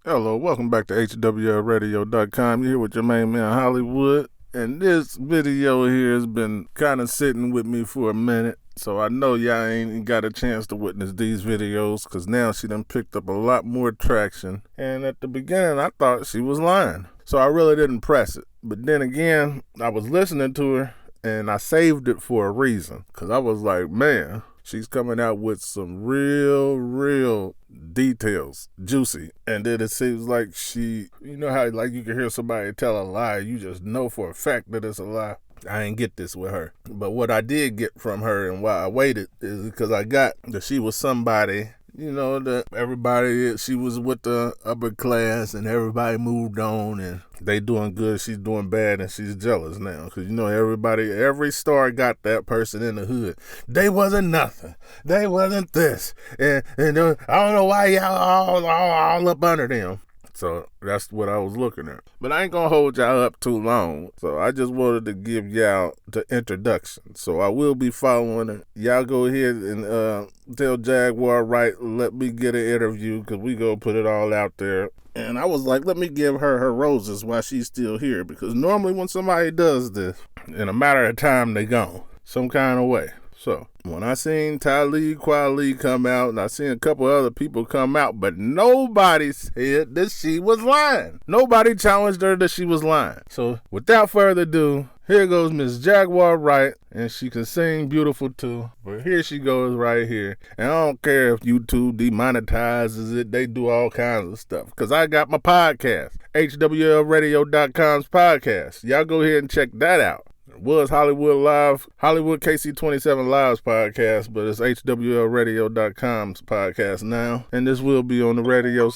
Hello, welcome back to HWLRADIO.com. You're here with your main man Hollywood. And this video here has been kind of sitting with me for a minute. So I know y'all ain't got a chance to witness these videos because now she done picked up a lot more traction. And at the beginning, I thought she was lying. So I really didn't press it. But then again, I was listening to her and I saved it for a reason. Because I was like, man, she's coming out with some real details, juicy. And then it seems like she, you know how like you can hear somebody tell a lie, you just know for a fact that it's a lie. I ain't get this with her. But what I did get from her and why I waited is because I got that she was somebody, you know, that everybody, she was with the upper class and everybody moved on and they doing good, she's doing bad, and she's jealous now. Because, you know, every star got that person in the hood. They wasn't nothing. They wasn't this. And I don't know why y'all all up under them. So that's what I was looking at. But I ain't gonna hold y'all up too long. So I just wanted to give y'all the introduction. So I will be following her. Y'all go ahead and tell Jaguar Wright, let me get an interview because we gonna put it all out there. And I was like, let me give her roses while she's still here. Because normally when somebody does this, in a matter of time, they gone. Some kind of way. So, when I seen Talib Kweli come out, and I seen a couple other people come out, but nobody said that she was lying. Nobody challenged her that she was lying. So, without further ado, here goes Miss Jaguar Wright, and she can sing beautiful too. But here she goes right here. And I don't care if YouTube demonetizes it. They do all kinds of stuff. Because I got my podcast, HWLRADIO.com's podcast. Y'all go ahead and check that out. It was Hollywood Live, Hollywood KC27 Live's podcast, but it's HWLRADIO.com's podcast now. And this will be on the radio,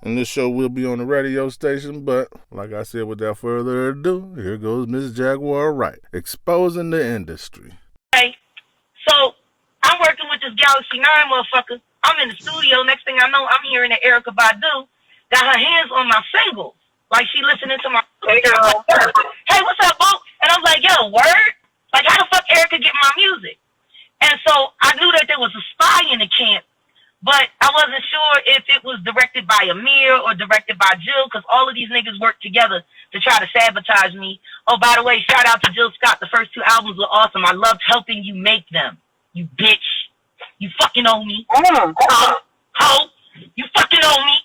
and this show will be on the radio station. But like I said, without further ado, here goes Miss Jaguar Wright, exposing the industry. Hey, so I'm working with this Galaxy 9 motherfucker. I'm in the studio. Next thing I know, I'm hearing that Erykah Badu got her hands on my singles. Like she listening to my hey, what's up, boo? And I was like, yo, word? Like, how the fuck Erykah get my music? And so I knew that there was a spy in the camp, but I wasn't sure if it was directed by Amir or directed by Jill, because all of these niggas work together to try to sabotage me. Oh, by the way, shout out to Jill Scott. The first 2 albums were awesome. I loved helping you make them. You bitch. You fucking owe me. Ho. You fucking owe me.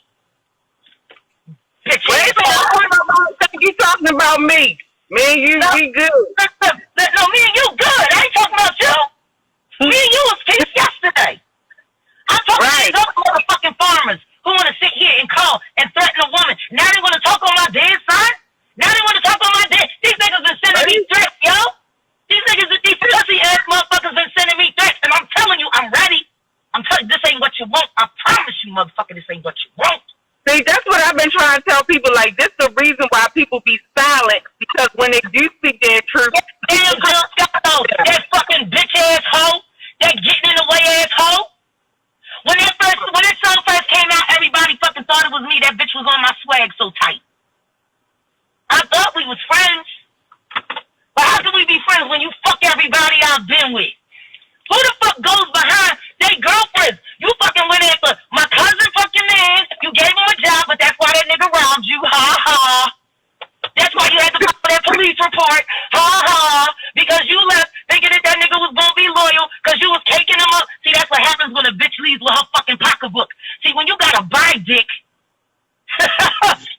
Bitch. Wait a minute, you talking about me. Me and you, we good. No, me and you good. I ain't talking about you. Me and you was peace yesterday. I'm talking to these other motherfucking farmers who want to sit here and call and threaten a woman. Now they want to talk on my dead son? Now they want to talk on my dead. These niggas been sending me threats, yo. These niggas, these pussy ass motherfuckers been sending me threats, and I'm telling you, I'm ready. I'm telling you, this ain't what you want. I promise you, motherfucker, this ain't what you want. See, that's what I've been trying to tell people. Like, this is the reason why people be silent, because when they do speak their truth, Damn, that fucking bitch ass hoe, that getting in the way ass hoe. When that song first came out, everybody fucking thought it was me. That bitch was on my swag so tight. I thought we was friends. But how can we be friends when you fuck everybody I've been with? Who the fuck goes behind their girlfriends? You fucking went in for my cousin fucking man. You gave him a job, but that's why that nigga robbed you. Ha ha. That's why you had to file that police report. Ha ha. Because you left thinking that that nigga was gonna be loyal because you was taking him up. See, that's what happens when a bitch leaves with her fucking pocketbook. See, when you gotta buy dick,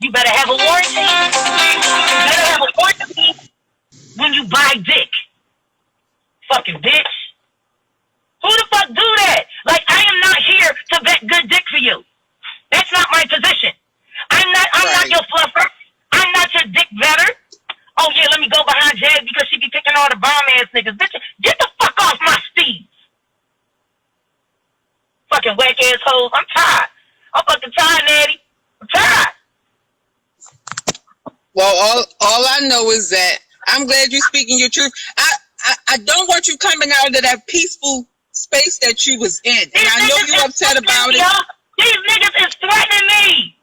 you better have a warranty. You better have a warranty when you buy dick. Fucking bitch. Who the fuck do that? Like, I am not here to vet good dick for you. That's not my position. I'm not your fluffer. I'm not your dick vetter. Oh yeah, let me go behind Jazz because she be picking all the bomb ass niggas. Bitch, get the fuck off my Steve. Fucking whack ass hoes. I'm tired. I'm fucking tired, Natty. I'm tired. Well, all I know is that I'm glad you're speaking your truth. I don't want you coming out of that peaceful space that you was in. And I know you're upset about it. These niggas is threatening me.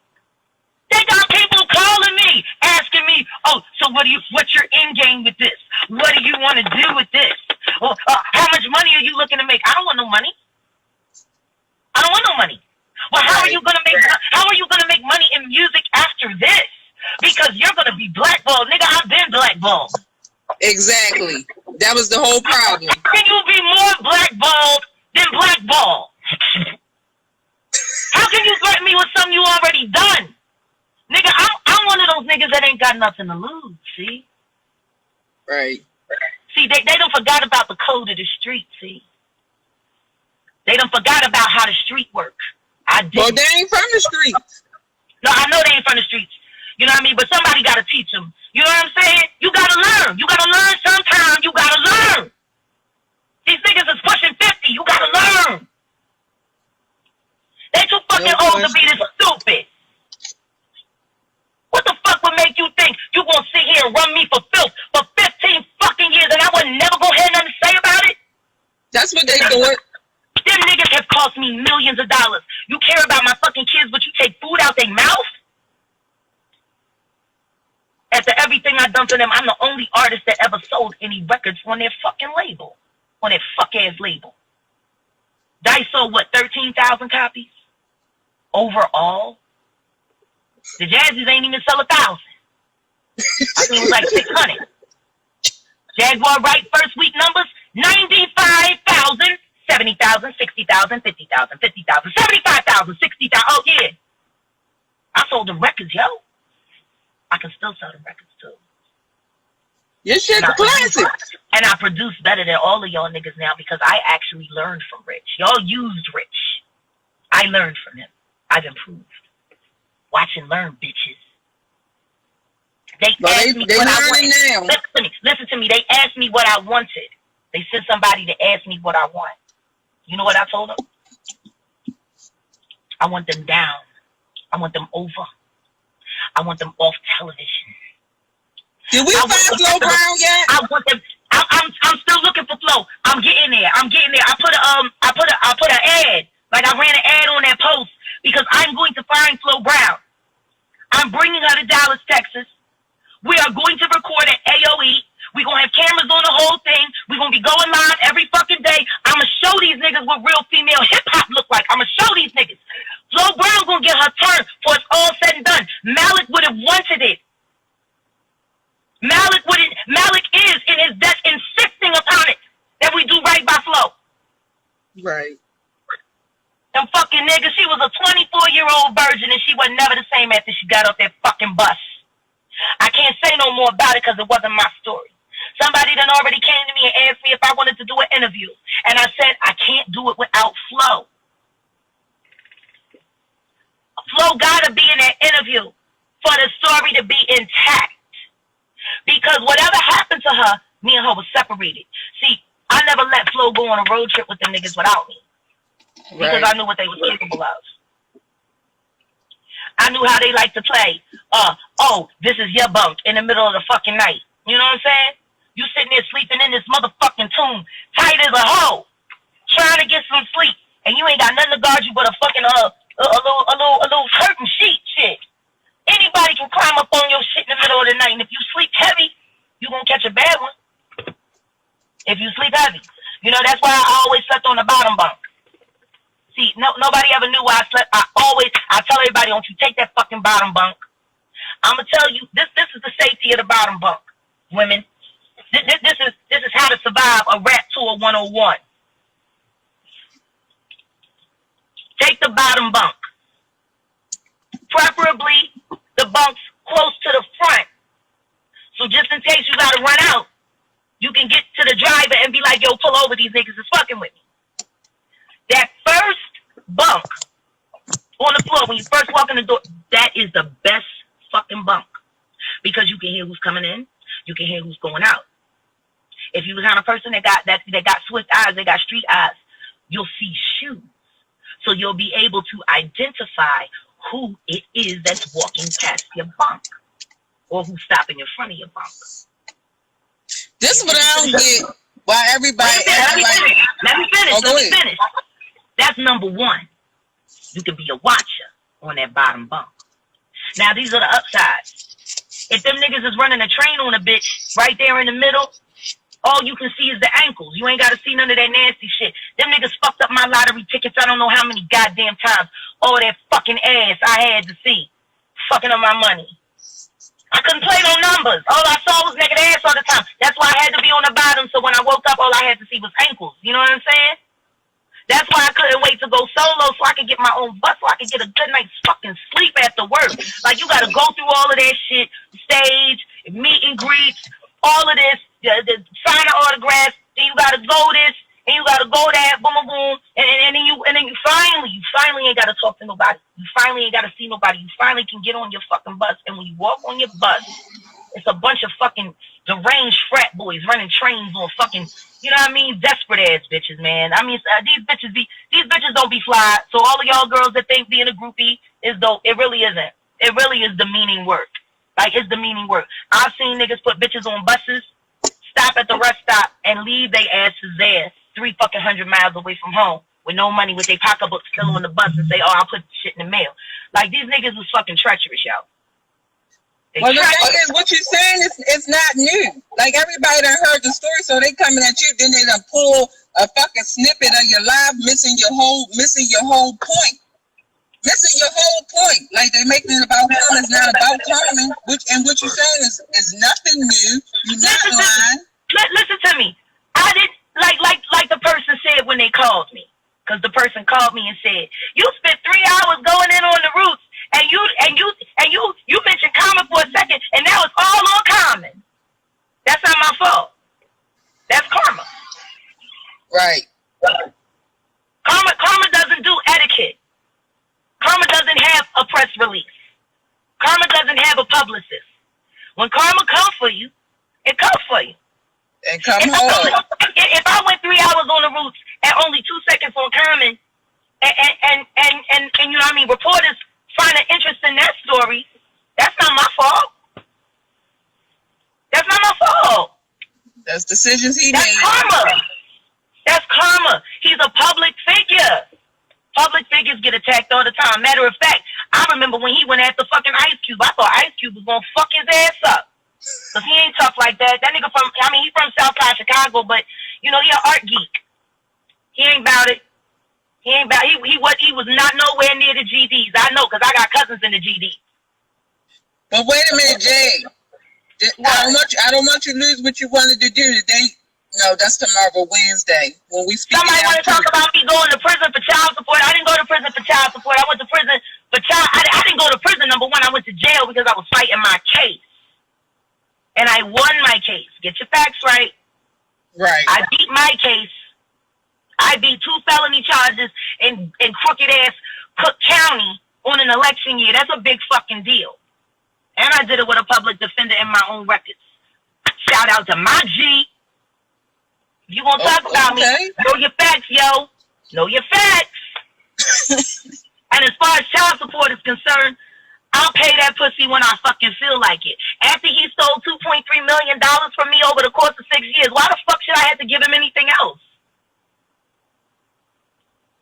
They got people calling me, asking me, oh, so what's your end game with this? What do you want to do with this? Well, how much money are you looking to make? I don't want no money. I don't want no money. Well, how are you gonna make money in music after this? Because you're gonna be blackballed, nigga. I've been blackballed. Exactly. That was the whole problem. Can you be more blackballed than blackballed? How can you threaten me with something you already done? Nigga, I'm one of those niggas that ain't got nothing to lose, see? Right. See, they done forgot about the code of the street, see? They done forgot about how the street work. Well, they ain't from the streets. No, I know they ain't from the streets. You know what I mean? But somebody got to teach them. You know what I'm saying? You got to learn. You got to learn sometime. You got to learn. These niggas is pushing 50. You got to learn. They too fucking old to be this stupid. What the fuck would make you think you gonna sit here and run me for filth for 15 fucking years and I would never go ahead and nothing to say about it? That's what they doing. Them niggas have cost me millions of dollars. You care about my fucking kids, but you take food out their mouth? After everything I've done for them, I'm the only artist that ever sold any records on their fucking label. On their fuck-ass label. Dice sold, what, 13,000 copies? Overall? The Jazzies ain't even sell 1,000. I think it was like 600. Jaguar Wright first week numbers, 95,000, 70,000, 60,000, 50,000, 50,000, 75,000, 60,000. Oh, yeah. I sold them records, yo. I can still sell them records, too. Your shit's classic. And I produce better than all of y'all niggas now because I actually learned from Rich. Y'all used Rich. I learned from him. I've improved. Watch and learn, bitches. They asked me what I wanted. Listen to me. They asked me what I wanted. They sent somebody to ask me what I want. You know what I told them? I want them down. I want them over. I want them off television. Did we find Flo Brown yet? I want them. I'm still looking for Flo. I'm getting there. I put an ad. Like I ran an ad on that post because I'm going to find Flo Brown. I'm bringing her to Dallas, Texas. We are going to record at AOE. We're going to have cameras on the whole thing. We're going to be going live every fucking day. I'm going to show these niggas what real female hip-hop look like. I'm going to show these niggas. Flo Brown going to get her turn before it's all said and done. Malik would have wanted it. Malik is in his death insisting upon it that we do right by Flo. Right. Them fucking niggas, she was a 24-year-old virgin and she was never the same after she got off that fucking bus. I can't say no more about it because it wasn't my story. Somebody done already came to me and asked me if I wanted to do an interview. And I said, I can't do it without Flo. Flo gotta be in that interview for the story to be intact. Because whatever happened to her, me and her was separated. See, I never let Flo go on a road trip with them niggas without me. Because I knew what they were capable of. I knew how they like to play. This is your bunk in the middle of the fucking night. You know what I'm saying? You sitting there sleeping in this motherfucking tomb, tight as a hoe, trying to get some sleep, and you ain't got nothing to guard you but a fucking a little curtain sheet shit. Anybody can climb up on your shit in the middle of the night, and if you sleep heavy, you gonna catch a bad one. If you sleep heavy, you know that's why I always slept on the bottom bunk. See, nobody ever knew why I slept. I tell everybody, don't you take that fucking bottom bunk. I'm gonna tell you, this is the safety of the bottom bunk, women. This is how to survive a rap tour 101. Take the bottom bunk, preferably the bunks close to the front. So just in case you gotta run out, you can get to the driver and be like, yo, pull over, these niggas is fucking with me. That first bunk on the floor when you first walk in the door, that is the best fucking bunk. Because you can hear who's coming in, you can hear who's going out. If you're the kind of person that got swift eyes, they got street eyes, you'll see shoes. So you'll be able to identify who it is that's walking past your bunk or who's stopping in front of your bunk. This is what I don't get. Why everybody Let me finish. That's number one. You can be a watcher on that bottom bunk. Now, these are the upsides. If them niggas is running a train on a bitch right there in the middle, all you can see is the ankles. You ain't got to see none of that nasty shit. Them niggas fucked up my lottery tickets I don't know how many goddamn times. all that fucking ass I had to see. Fucking on my money. I couldn't play no numbers. All I saw was naked ass all the time. That's why I had to be on the bottom, so when I woke up, all I had to see was ankles. You know what I'm saying? That's why I couldn't wait to go solo so I could get my own bus, so I could get a good night's fucking sleep after work. Like, you gotta go through all of that shit, stage, meet and greets, all of this, the sign of autographs, then you gotta go this, and you gotta go that, boom, boom, boom, and then you finally ain't gotta talk to nobody. You finally ain't gotta see nobody. You finally can get on your fucking bus, and when you walk on your bus, it's a bunch of fucking deranged frat boys running trains on fucking, you know what I mean, desperate ass bitches, man. I mean, these bitches don't be fly. So all of y'all girls that think being a groupie is dope, it really isn't. It really is demeaning work. Like, it's demeaning work. I've seen niggas put bitches on buses, stop at the rest stop, and leave their asses there 300 miles away from home with no money, with their pocketbooks still on the bus, and say, "Oh, I'll put the shit in the mail." Like, these niggas was fucking treacherous, y'all. Well, the thing is, what you're saying is not new. Like, everybody done heard the story, so they coming at you, then they done pull a fucking snippet of your life, missing your whole point. Missing your whole point. Like, they making it about Carmen, it's not about Carmen. And what you're saying is nothing new. You're not lying. Listen to me. I did like the person said when they called me, because the person called me and said, "You spent 3 hours going in on the roots, and you mentioned Carmen for a second, and now it's all on Carmen." That's not my fault. That's karma. Right. Karma doesn't do etiquette. Karma doesn't have a press release. Karma doesn't have a publicist. When karma comes for you, it comes for you. And come home. If I went 3 hours on the roots and only 2 seconds on Carmen, and you know what I mean, reporters find an interest in that story, that's not my fault. That's not my fault. That's decisions he That's made. Karma. That's karma. He's a public figure. Public figures get attacked all the time. Matter of fact, I remember when he went after fucking Ice Cube. I thought Ice Cube was gonna fuck his ass up. Cause he ain't tough like that. That nigga he's from Southside Chicago, but you know, he an art geek. He ain't about it. He was not nowhere near the GDs. I know, cause I got cousins in the GDs. But wait a minute, Jay. I don't want you to lose what you wanted to do today. No, that's tomorrow, Wednesday, when we speak. Somebody want to talk about me going to prison for child support. I didn't go to prison for child support. I went to prison for I didn't go to prison, number one. I went to jail because I was fighting my case. And I won my case. Get your facts right. Right. I beat my case. I beat 2 felony charges in crooked ass Cook County on an election year. That's a big fucking deal. And I did it with a public defender in my own records. Shout out to my G. If you gonna talk about me, know your facts, yo. Know your facts. And as far as child support is concerned, I'll pay that pussy when I fucking feel like it. After he stole $2.3 million from me over the course of 6 years, why the fuck should I have to give him anything else?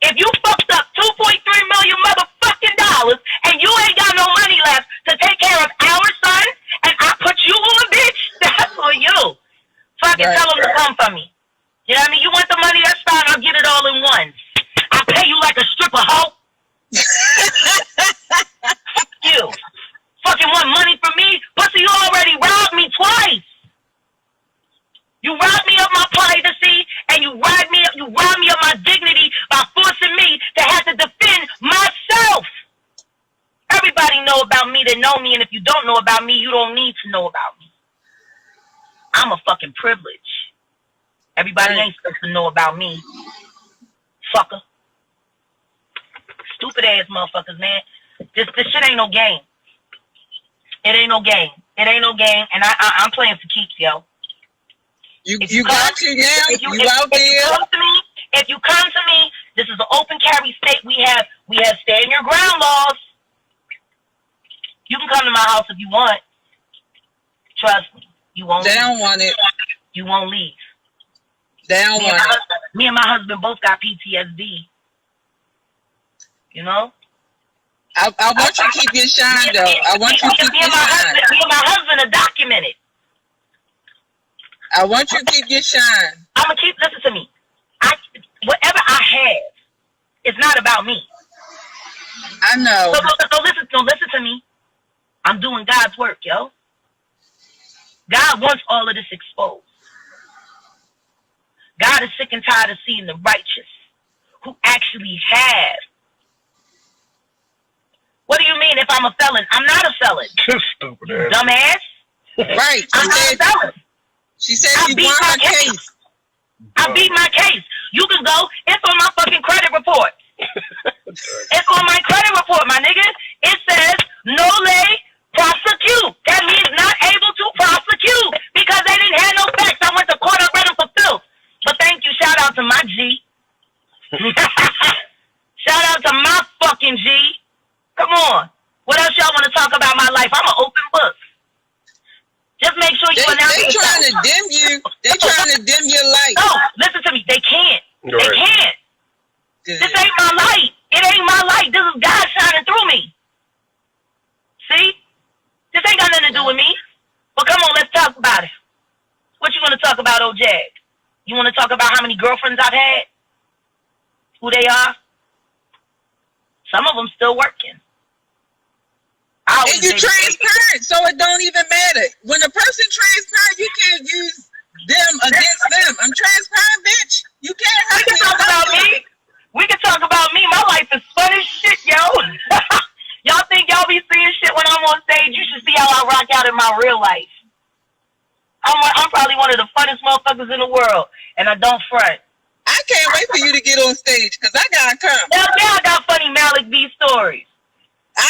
If you fucked up $2.3 million motherfucking dollars and you ain't got no money left to take care of our son, and I put you on, bitch, that's for you. Fucking tell him to come for me. You know what I mean? You want the money, that's fine. I'll get it all in one. I'll pay you like a stripper, hoe. You fucking want money from me? Pussy, you already robbed me twice. You robbed me of my privacy, and you robbed me of my dignity by forcing me to have to defend myself. Everybody know about me that know me, and if you don't know about me, you don't need to know about me. I'm a fucking privilege. Everybody ain't supposed to know about me. Fucker. Stupid ass motherfuckers, man. This shit ain't no game. It ain't no game. It ain't no game, and I'm playing for keeps, yo. You got you now. You out there. If you come to me, this is an open carry state. We have stand your ground laws. You can come to my house if you want. Trust me, you won't. They don't want it. You won't leave. They don't want it. Me and my husband both got PTSD. You know? I want you to keep your shine, though. I want you to keep your shine. Me and my husband are documented. I want you to keep your shine. I'm going to listen to me. Whatever I have, it's not about me. I know. So listen to me. I'm doing God's work, yo. God wants all of this exposed. God is sick and tired of seeing the righteous who actually have. What do you mean if I'm a felon? I'm not a felon. Stupid ass. Dumbass. Right. I'm not a felon. She said she won her case. I beat my case. You can go. It's on my fucking credit report. It's on my credit report, my nigga. It says nole prosecute. That means not able to prosecute because they didn't have no facts. I went to court. I read them for filth. But thank you. Shout out to my G. Shout out to my fucking G. Come on. What else y'all want to talk about my life? I'm an open book. Just make sure you announce They trying to dim you. They trying to dim your light. No, listen to me. They can't. Right. They can't. Good. This ain't my light. It ain't my light. This is God shining through me. See? This ain't got nothing to do with me. But come on, let's talk about it. What you want to talk about, old Jag? You want to talk about how many girlfriends I've had? Who they are? Some of them still working. And you're transparent, so it don't even matter. When a person transparent, you can't use them against them. I'm transparent, bitch. You can't hurt me. We can talk about me. We can talk about me. My life is fun as shit, yo. Y'all think y'all be seeing shit when I'm on stage? You should see how I rock out in my real life. I'm probably one of the funnest motherfuckers in the world, and I don't front. I can't wait for you to get on stage, because I gotta come. Hell yeah, I got funny Malik B stories. I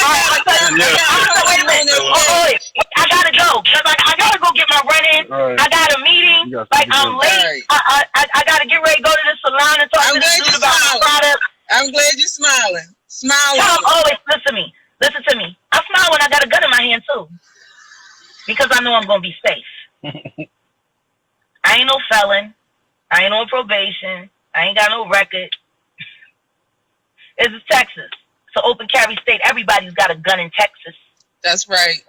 gotta go, because I gotta go get my run in. Right. I got a meeting. Like, I'm late. Right. I gotta get ready to go to the salon and talk to this dude about my product. I'm glad you're smiling. Smiling. Tom, always listen to me. Listen to me. I smile when I got a gun in my hand, too. Because I know I'm going to be safe. I ain't no felon. I ain't on probation. I ain't got no record. This is Texas. It's an open carry state. Everybody's got a gun in Texas. That's right.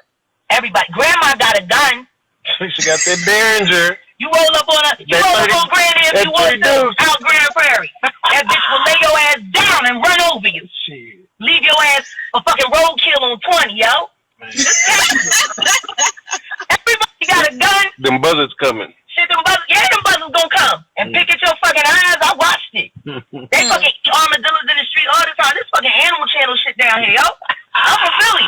Everybody. Grandma got a gun. She got that Derringer. You roll up on Granny if you want to out Grand Prairie. That bitch will lay your ass down and run over you. Shit. Leave your ass a fucking roadkill on 20, yo. Everybody got a gun. Them buzzards coming. Shit, them buzzards gonna come and pick at your fucking eyes. I watched it. They fucking armadillos in the street all the time. This fucking Animal Channel shit down here, yo. I'm from Philly.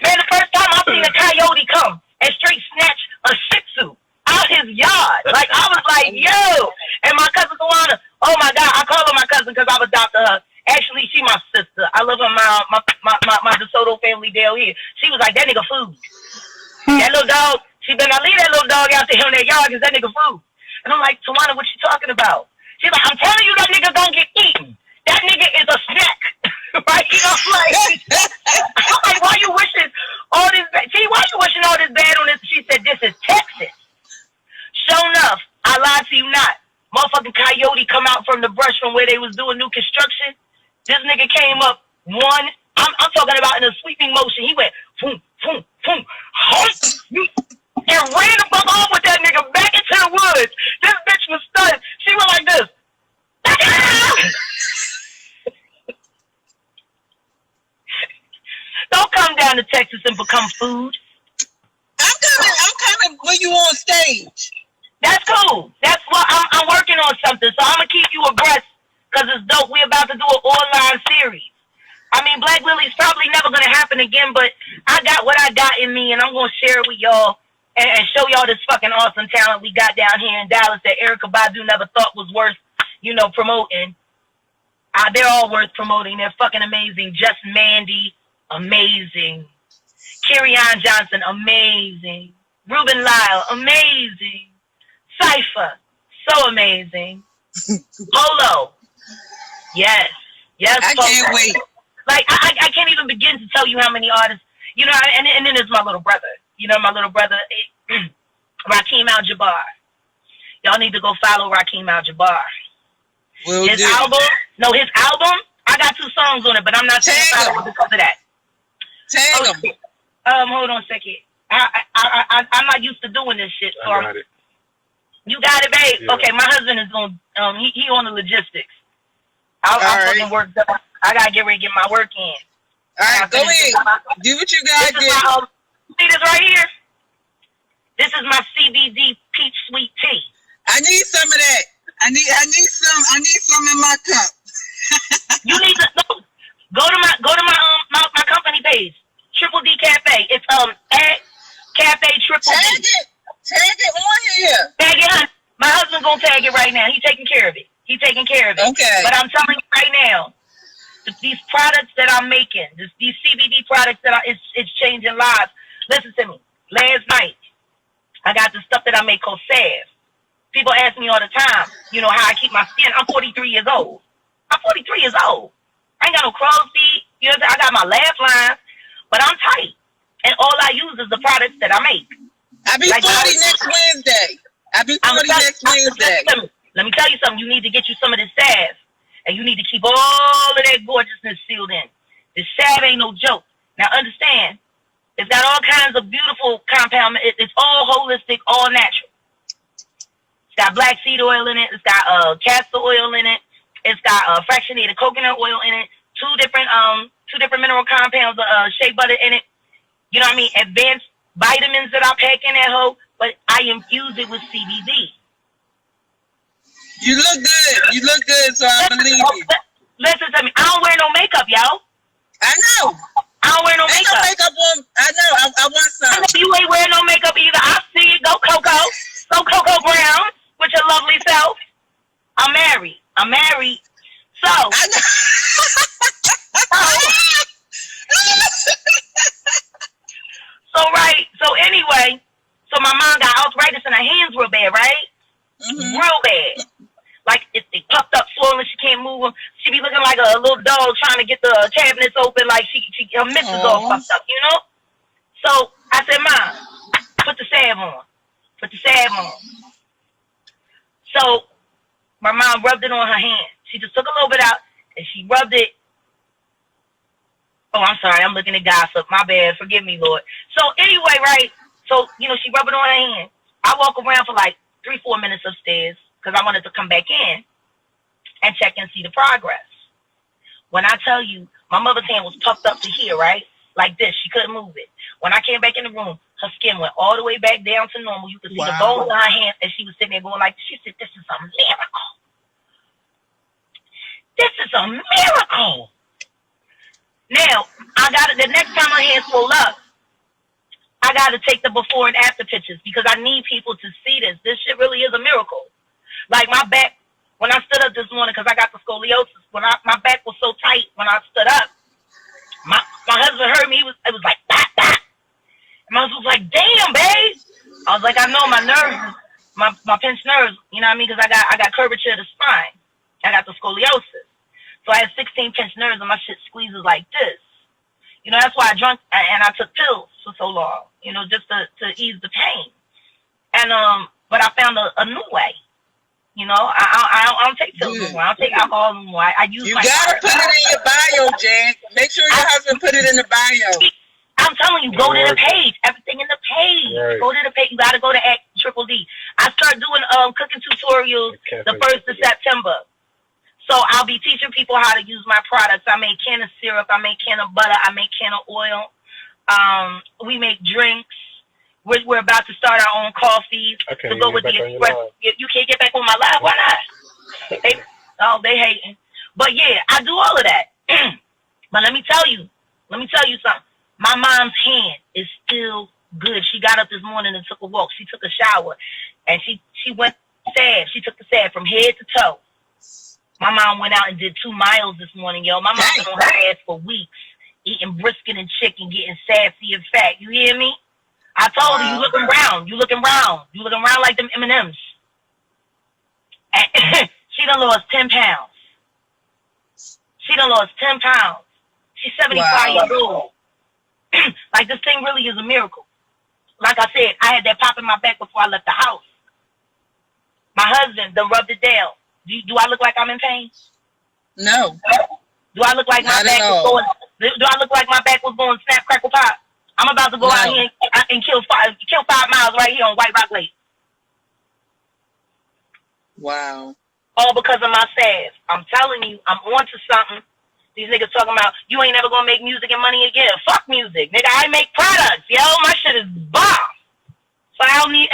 Man, the first time I seen a coyote come and straight snatch a Shih Tzu out his yard. Like, I was like, yo. And my cousin Tawana, oh my God, I call her my cousin because I've adopted her. Actually, she my sister. I love her, my DeSoto family down here. She was like, that nigga food. That little dog, she better not leave that little dog out there in that yard because that nigga food. And I'm like, Tawana, what you talking about? She's like, I'm telling you that nigga gonna get eaten. That nigga is a snack. Right? You know, I'm like, why you wishing all this bad? See, why you wishing all this bad on this? She said, this is Texas. Sure enough, I lied to you not. Motherfucking coyote come out from the brush from where they was doing new construction. This nigga came up one. I'm talking about in a sweeping motion. He went boom, boom, boom, and ran the fuck off with that nigga back into the woods. This bitch was stunned. She went like this. Don't come down to Texas and become food. I'm coming when you on stage. That's cool. That's what I'm working on something. So I'm gonna keep you abreast because it's dope. We're about to do an online series. I mean, Black Lily's probably never gonna happen again, but I got what I got in me, and I'm gonna share it with y'all and show y'all this fucking awesome talent we got down here in Dallas that Erykah Badu never thought was worth, promoting. They're all worth promoting. They're fucking amazing. Just Mandy, amazing. Kerryon Johnson, amazing. Ruben Lyle, amazing. Cypher, so amazing. Polo, yes. I can't wait. Like, I can't even begin to tell you how many artists, and then there's my little brother. My little brother, Rakim Al-Jabbar. Y'all need to go follow Rakim Al-Jabbar. His album, I got 2 songs on it, but I'm not saying follow because of that. Tag him. Hold on a second. I'm not used to doing this shit. So I got it. You got it, babe? Yeah. Okay, my husband is on, he on the logistics. I'll fucking work done. I gotta get ready to get my work in. right, go ahead. Do what you got to do. See this right here? This is my CBD peach sweet tea. I need some of that. I need some in my cup. You need to go to my company page, Triple D Cafe. It's at Cafe Triple D. Tag it on here. Tag it, honey. My husband's gonna tag it right now. He's taking care of it. Okay. But I'm telling you right now, these products that I'm making, these CBD products it's changing lives. Listen to me. Last night, I got the stuff that I make called salve. People ask me all the time, how I keep my skin. I'm 43 years old. I ain't got no crow's feet. I got my laugh lines, but I'm tight. And all I use is the products that I make. I'll be 40 next Wednesday. Let me tell you something. You need to get you some of this salve. And you need to keep all of that gorgeousness sealed in. This salve ain't no joke. Now understand, it's got all kinds of beautiful compound. It's all holistic, all natural. It's got black seed oil in it. It's got castor oil in it. It's got fractionated coconut oil in it. Two different mineral compounds, shea butter in it. You know what I mean? Advanced vitamins that I pack in that hoe, but I infuse it with CBD. You look good, so I believe you. Listen to me. I don't wear no makeup, yo. I know. I don't wear no makeup. No makeup on. I know. I want some. I know you ain't wearing no makeup either. I see you. Go Coco. Go Coco Brown with your lovely self. I'm married. So. I know. So anyway, so my mom got arthritis in her hands real bad, right? Mm-hmm. Real bad. Like they puffed up, swollen. She can't move them. She be looking like a little dog trying to get the cabinets open. Like her mitts is all fucked up, So I said, Mom, put the salve on. So my mom rubbed it on her hand. She just took a little bit out and she rubbed it. Oh, I'm sorry. I'm looking at gossip. My bad. Forgive me, Lord. So anyway, right? So, she rubbed it on her hand. I walk around for like 3-4 minutes upstairs because I wanted to come back in and check and see the progress. When I tell you, my mother's hand was puffed up to here, right? Like this. She couldn't move it. When I came back in the room, her skin went all the way back down to normal. You could see the bones in her hand, and she was sitting there going like, she said, this is a miracle. This is a miracle. Now, the next time my hands swell up, I got to take the before and after pictures because I need people to see this. This shit really is a miracle. Like my back, when I stood up this morning, because I got the scoliosis, my back was so tight when I stood up, my husband heard me, it was like, bah, bah. And my husband was like, damn, babe. I was like, I know my nerves, my pinched nerves, you know what I mean? Because I got curvature of the spine. I got the scoliosis. So I had 16 pinched nerves and my shit squeezes like this. That's why I drank and I took pills for so long, just to ease the pain. And, but I found a new way. I don't take pills anymore. I don't take alcohol anymore. I use my... You gotta put it in your bio, Jan. Make sure your husband put it in the bio. I'm telling you, go to the page. Everything in the page. Right. Go to the page. You gotta go to Triple D. I start doing cooking tutorials the 1st of September. So I'll be teaching people how to use my products. I make can of syrup. I make can of butter. I make can of oil. We make drinks. We're about to start our own coffees to go with the express. You can't get back on my live. Why not? They hating. But yeah, I do all of that. But let me tell you something. My mom's hand is still good. She got up this morning and took a walk. She took a shower, and she went sad. She took the sad from head to toe. My mom went out and did 2 miles this morning, yo. My mom's been on her ass for weeks, eating brisket and chicken, getting sassy and fat. You hear me? I told her, you looking round. You looking round like them M&Ms. And she done lost 10 pounds. She's 75 years old. Like, this thing really is a miracle. Like I said, I had that pop in my back before I left the house. My husband done rubbed it down. Do I look like I'm in pain? No. Do I look like my back was going? Do I look like my back was going snap, crackle, pop? I'm about to go out here and kill 5 miles right here on White Rock Lake. Wow. All because of my salve. I'm telling you, I'm onto something. These niggas talking about, you ain't never gonna make music and money again. Fuck music. Nigga, I make products, yo. My shit is bomb. So I don't need,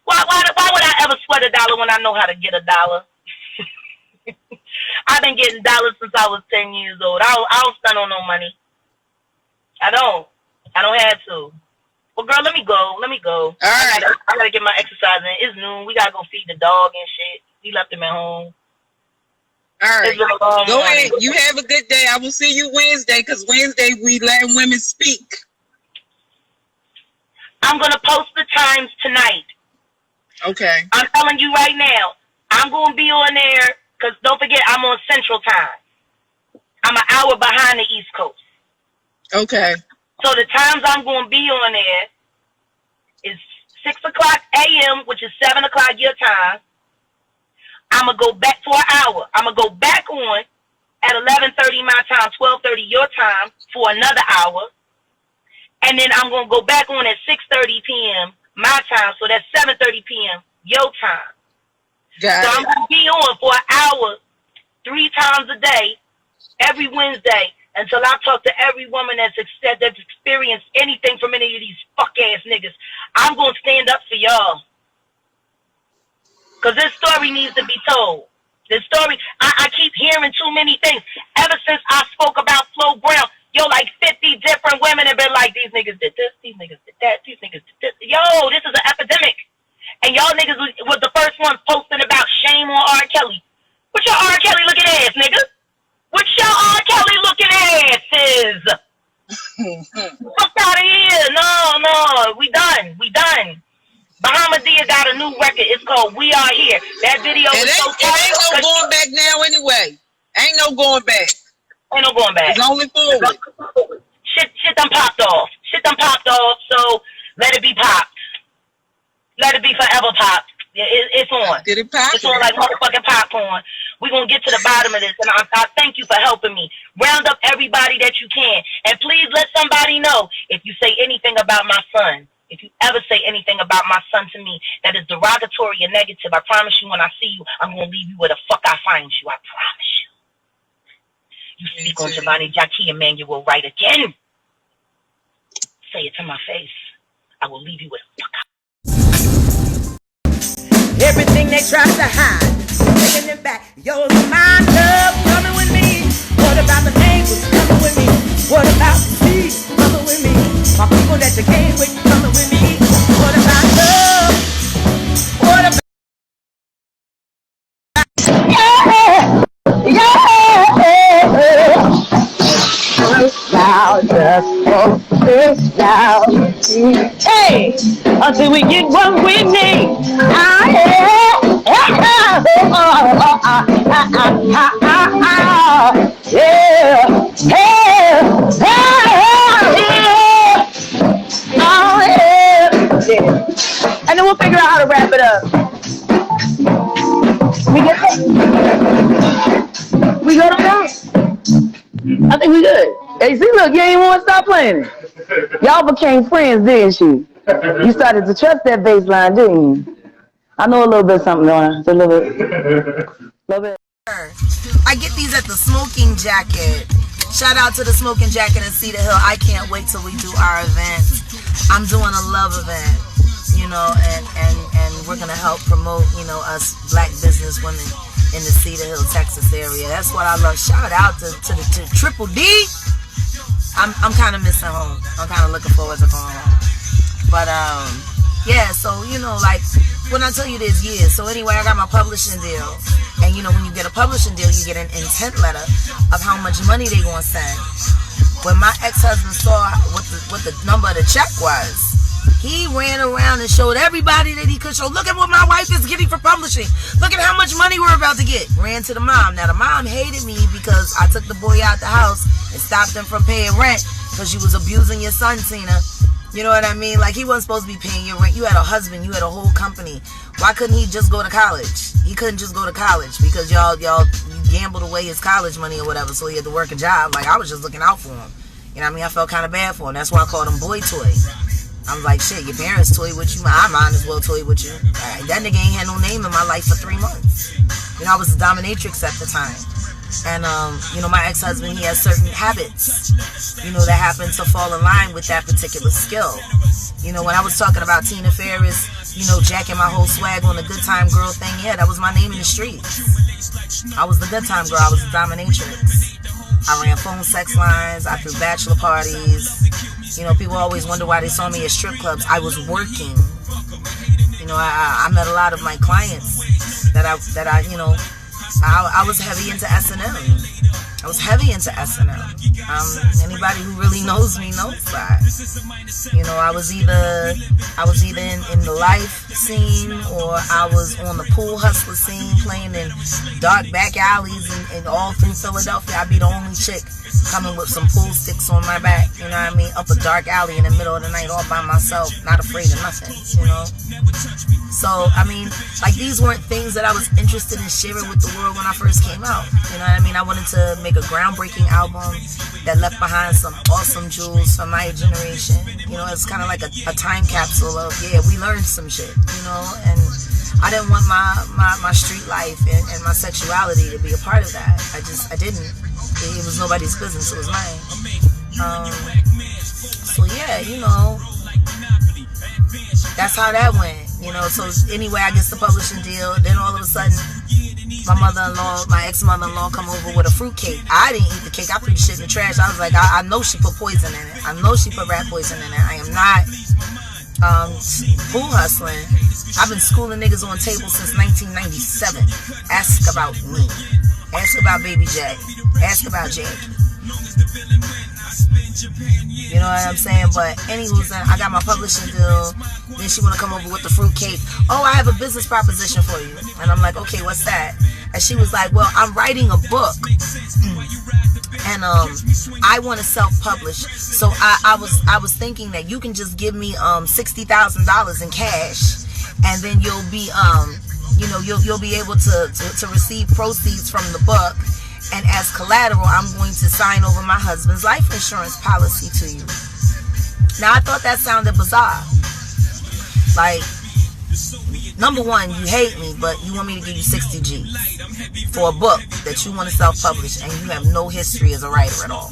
why would I ever sweat a dollar when I know how to get a dollar? I've been getting dollars since I was 10 years old. I don't spend on no money. I don't have to. Well, girl, let me go. All right. I gotta get my exercise in. It's noon. We gotta go feed the dog and shit. We left him at home. All right. Go ahead. Morning. You have a good day. I will see you Wednesday, because Wednesday we letting women speak. I'm going to post the times tonight. Okay. I'm telling you right now. I'm going to be on there, because don't forget, I'm on Central Time. I'm an hour behind the East Coast. Okay. So the times I'm going to be on there is 6 o'clock a.m., which is 7 o'clock your time. I'm going to go back for an hour. I'm going to go back on at 11:30 my time, 12:30 your time for another hour. And then I'm going to go back on at 6:30 p.m. my time. So that's 7:30 p.m. your time. Got so it. I'm going to be on for an hour 3 times a day, every Wednesday, until I talk to every woman that's experienced anything from any of these fuck-ass niggas. I'm going to stand up for y'all. Because this story needs to be told. This story, I keep hearing too many things. Ever since I spoke about Flo Brown, yo, like 50 different women have been like, these niggas did this, these niggas did that, these niggas did this. Yo, this is an epidemic. And y'all niggas was the first ones posting about shame on R. Kelly. What your R. Kelly looking ass, nigga? What your R. Kelly looking ass is? Fuck out of here. No, we done. Bahamadia got a new record. It's called We Are Here. That video is so It ain't no going back now anyway. Ain't no going back. Ain't no going back. It's only forward. Shit done popped off. So let it be popped. Let it be forever popped. Yeah, it's on. Did it pop? It's on like motherfucking popcorn. We're going to get to the bottom of this, and I thank you for helping me. Round up everybody that you can, and please let somebody know if you say anything about my son. If you ever say anything about my son to me that is derogatory or negative, I promise you when I see you, I'm going to leave you where the fuck I find you. I promise you. You speak on Giovanni Jackie Emmanuel Wright again. Say it to my face. I will leave you where the fuck I. Everything they tried to hide, taking it back. Yours and my love coming with me. What about the neighbors coming with me? What about the sea coming with me? My people that you came with coming with me. What about love? What about now, just for this now. Hey, until we get what we need. And then we'll figure out how to wrap it up. We good on that? I think we good. Hey, see, look, you ain't want to stop playing it. Y'all became friends, didn't you? You started to trust that bass line, didn't you? I know a little bit of something on it. A little bit. I get these at the Smoking Jacket. Shout out to the Smoking Jacket in Cedar Hill. I can't wait till we do our event. I'm doing a love event, you know, and we're gonna help promote, you know, us black business women in the Cedar Hill, Texas area. That's what I love. Shout out to Triple D. I'm kind of missing home. I'm kind of looking forward to going home. But yeah. So you know, like when I tell you this, yeah. So anyway, I got my publishing deal, and you know, when you get a publishing deal, you get an intent letter of how much money they gonna send. When my ex-husband saw what the number of the check was, he ran around and showed everybody that he could show. Look at what my wife is getting for publishing. Look at how much money we're about to get. Ran to the mom. Now the mom hated me because I took the boy out the house and stopped him from paying rent because you was abusing your son, Tina. You know what I mean? Like, he wasn't supposed to be paying your rent. You had a husband. You had a whole company. Why couldn't he just go to college? He couldn't just go to college because y'all you gambled away his college money or whatever, so he had to work a job. Like, I was just looking out for him. You know what I mean? I felt kind of bad for him. That's why I called him Boy Toy. I was like, shit, your parents toy with you. I might as well toy with you. That nigga ain't had no name in my life for 3 months. You know, I was a dominatrix at the time. And, you know, my ex-husband, he has certain habits, you know, that happen to fall in line with that particular skill. You know, when I was talking about Tina Ferris, you know, jacking my whole swag on the good time girl thing, yeah, that was my name in the streets. I was the good time girl. I was the dominatrix. I ran phone sex lines. I threw bachelor parties. You know, people always wonder why they saw me at strip clubs. I was working. You know, I met a lot of my clients that I you know, I was heavy into S&M. I was heavy into S&M. Anybody who really knows me knows that. You know, I was either in the life scene, or I was on the pool hustler scene, playing in dark back alleys and all through Philadelphia. I'd be the only chick coming with some pool sticks on my back, you know what I mean, up a dark alley in the middle of the night all by myself, not afraid of nothing, you know. So, I mean, like, these weren't things that I was interested in sharing with the world when I first came out, you know what I mean. I wanted to make a groundbreaking album that left behind some awesome jewels for my generation, you know. It's kind of like a time capsule of, yeah, we learned some shit, you know. And I didn't want my street life and my sexuality to be a part of that. I didn't. It was nobody's business. It was mine. So yeah, you know, that's how that went. You know, so anyway, I get the publishing deal. Then all of a sudden, my ex-mother-in-law come over with a fruitcake. I didn't eat the cake. I threw the shit in the trash. I was like, I know she put poison in it. I know she put rat poison in it. I am not pool hustling. I've been schooling niggas on tables since 1997. Ask about me. Ask about Baby J. Ask about Jackie. You know what I'm saying? But anywho's, I got my publishing deal. Then she want to come over with the fruitcake. Oh, I have a business proposition for you. And I'm like, okay, what's that? And she was like, well, I'm writing a book. And I want to self-publish. So I was thinking that you can just give me $60,000 in cash, and then you'll be you know, you'll be able to receive proceeds from the book, and as collateral, I'm going to sign over my husband's life insurance policy to you. Now, I thought that sounded bizarre. Like, number one, you hate me, but you want me to give you 60 G's for a book that you want to self-publish, and you have no history as a writer at all.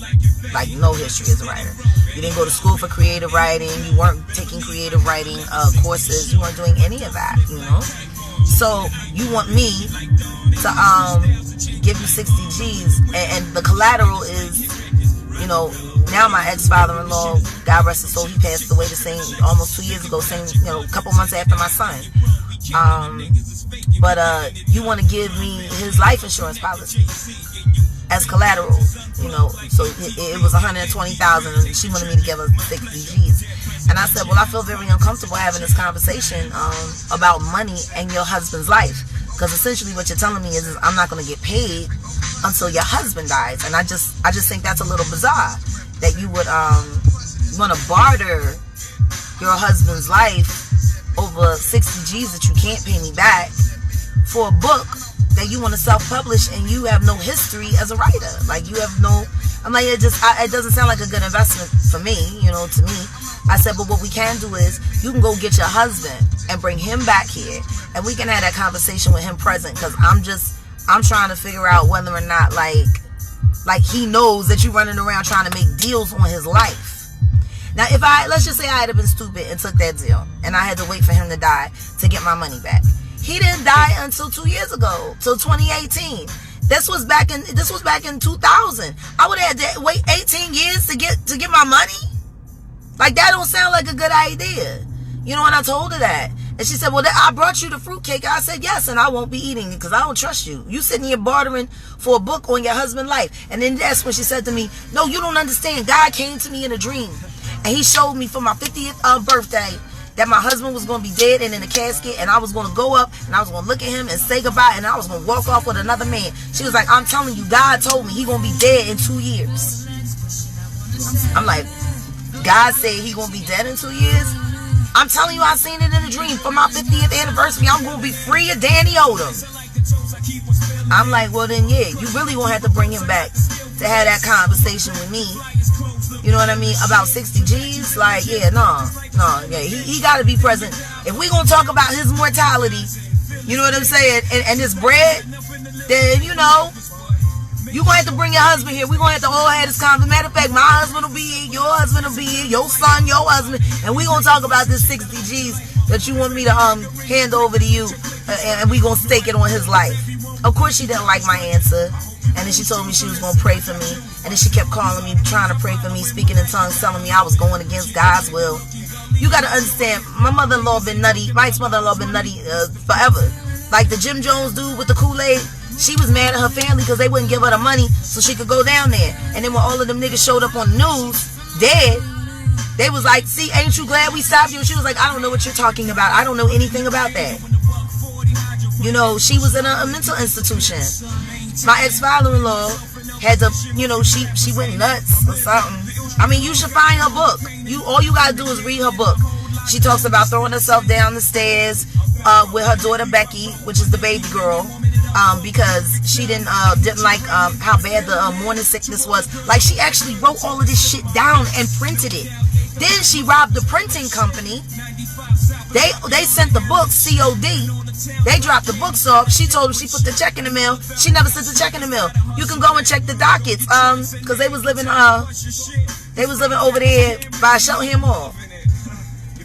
Like, no history as a writer. You didn't go to school for creative writing. You weren't taking creative writing courses. You weren't doing any of that, you know? So you want me to give you 60 G's, and the collateral is, you know, now my ex-father-in-law, God rest his soul, he passed away the same, almost 2 years ago, same, you know, a couple months after my son. But you want to give me his life insurance policy as collateral, you know. So it was $120,000, and she wanted me to give her 60 G's. And I said, well, I feel very uncomfortable having this conversation about money and your husband's life, because essentially what you're telling me is I'm not going to get paid until your husband dies. And I just think that's a little bizarre, that you would want to barter your husband's life over 60 G's that you can't pay me back for a book that you want to self-publish, and you have no history as a writer. Like, you have no, I'm like, it doesn't sound like a good investment for me, you know, to me. I said, but what we can do is, you can go get your husband and bring him back here, and we can have that conversation with him present, because I'm trying to figure out whether or not, like he knows that you're running around trying to make deals on his life. Now, let's just say I had been stupid and took that deal, and I had to wait for him to die to get my money back. He didn't die until 2 years ago, till 2018. This was back in 2000. I would have had to wait 18 years to get my money. Like, that don't sound like a good idea. You know, and I told her that. And she said, well, I brought you the fruitcake. I said, yes, and I won't be eating it because I don't trust you. You sitting here bartering for a book on your husband's life. And then that's when she said to me, no, you don't understand. God came to me in a dream, and he showed me for my 50th birthday that my husband was going to be dead and in a casket, and I was going to go up and I was going to look at him and say goodbye, and I was going to walk off with another man. She was like, I'm telling you, God told me he going to be dead in 2 years. I'm like, God said he going to be dead in 2 years? I'm telling you, I seen it in a dream. For my 50th anniversary, I'm going to be free of Danny Odom. I'm like, well then, yeah, you really won't have to bring him back to have that conversation with me. You know what I mean? About 60 G's? Like, yeah, no, yeah, he got to be present. If we going to talk about his mortality, you know what I'm saying, and his bread, then, you know, You gonna have to bring your husband here. We gonna have to all have this conversation. Matter of fact, my husband will be here, your husband will be here, your son, your husband, and we gonna talk about this 60 G's that you want me to hand over to you, and we gonna stake it on his life. Of course she didn't like my answer, and then she told me she was gonna pray for me, and then she kept calling me, trying to pray for me, speaking in tongues, telling me I was going against God's will. You gotta understand, my mother-in-law been nutty, my ex-mother-in-law been nutty forever. Like the Jim Jones dude with the Kool-Aid, she was mad at her family because they wouldn't give her the money so she could go down there. And then when all of them niggas showed up on the news, dead, they was like, see, ain't you glad we stopped you? And she was like, I don't know what you're talking about. I don't know anything about that. You know, she was in a mental institution. My ex-father-in-law had to, you know, she went nuts or something. I mean, you should find her book. All you gotta do is read her book. She talks about throwing herself down the stairs with her daughter Becky, which is the baby girl. Because she didn't like how bad the morning sickness was. Like, she actually wrote all of this shit down and printed it. Then she robbed the printing company. They sent the books COD. They dropped the books off. She told them she put the check in the mail. She never sent the check in the mail. You can go and check the dockets, because they was living over there by Shelton Mall.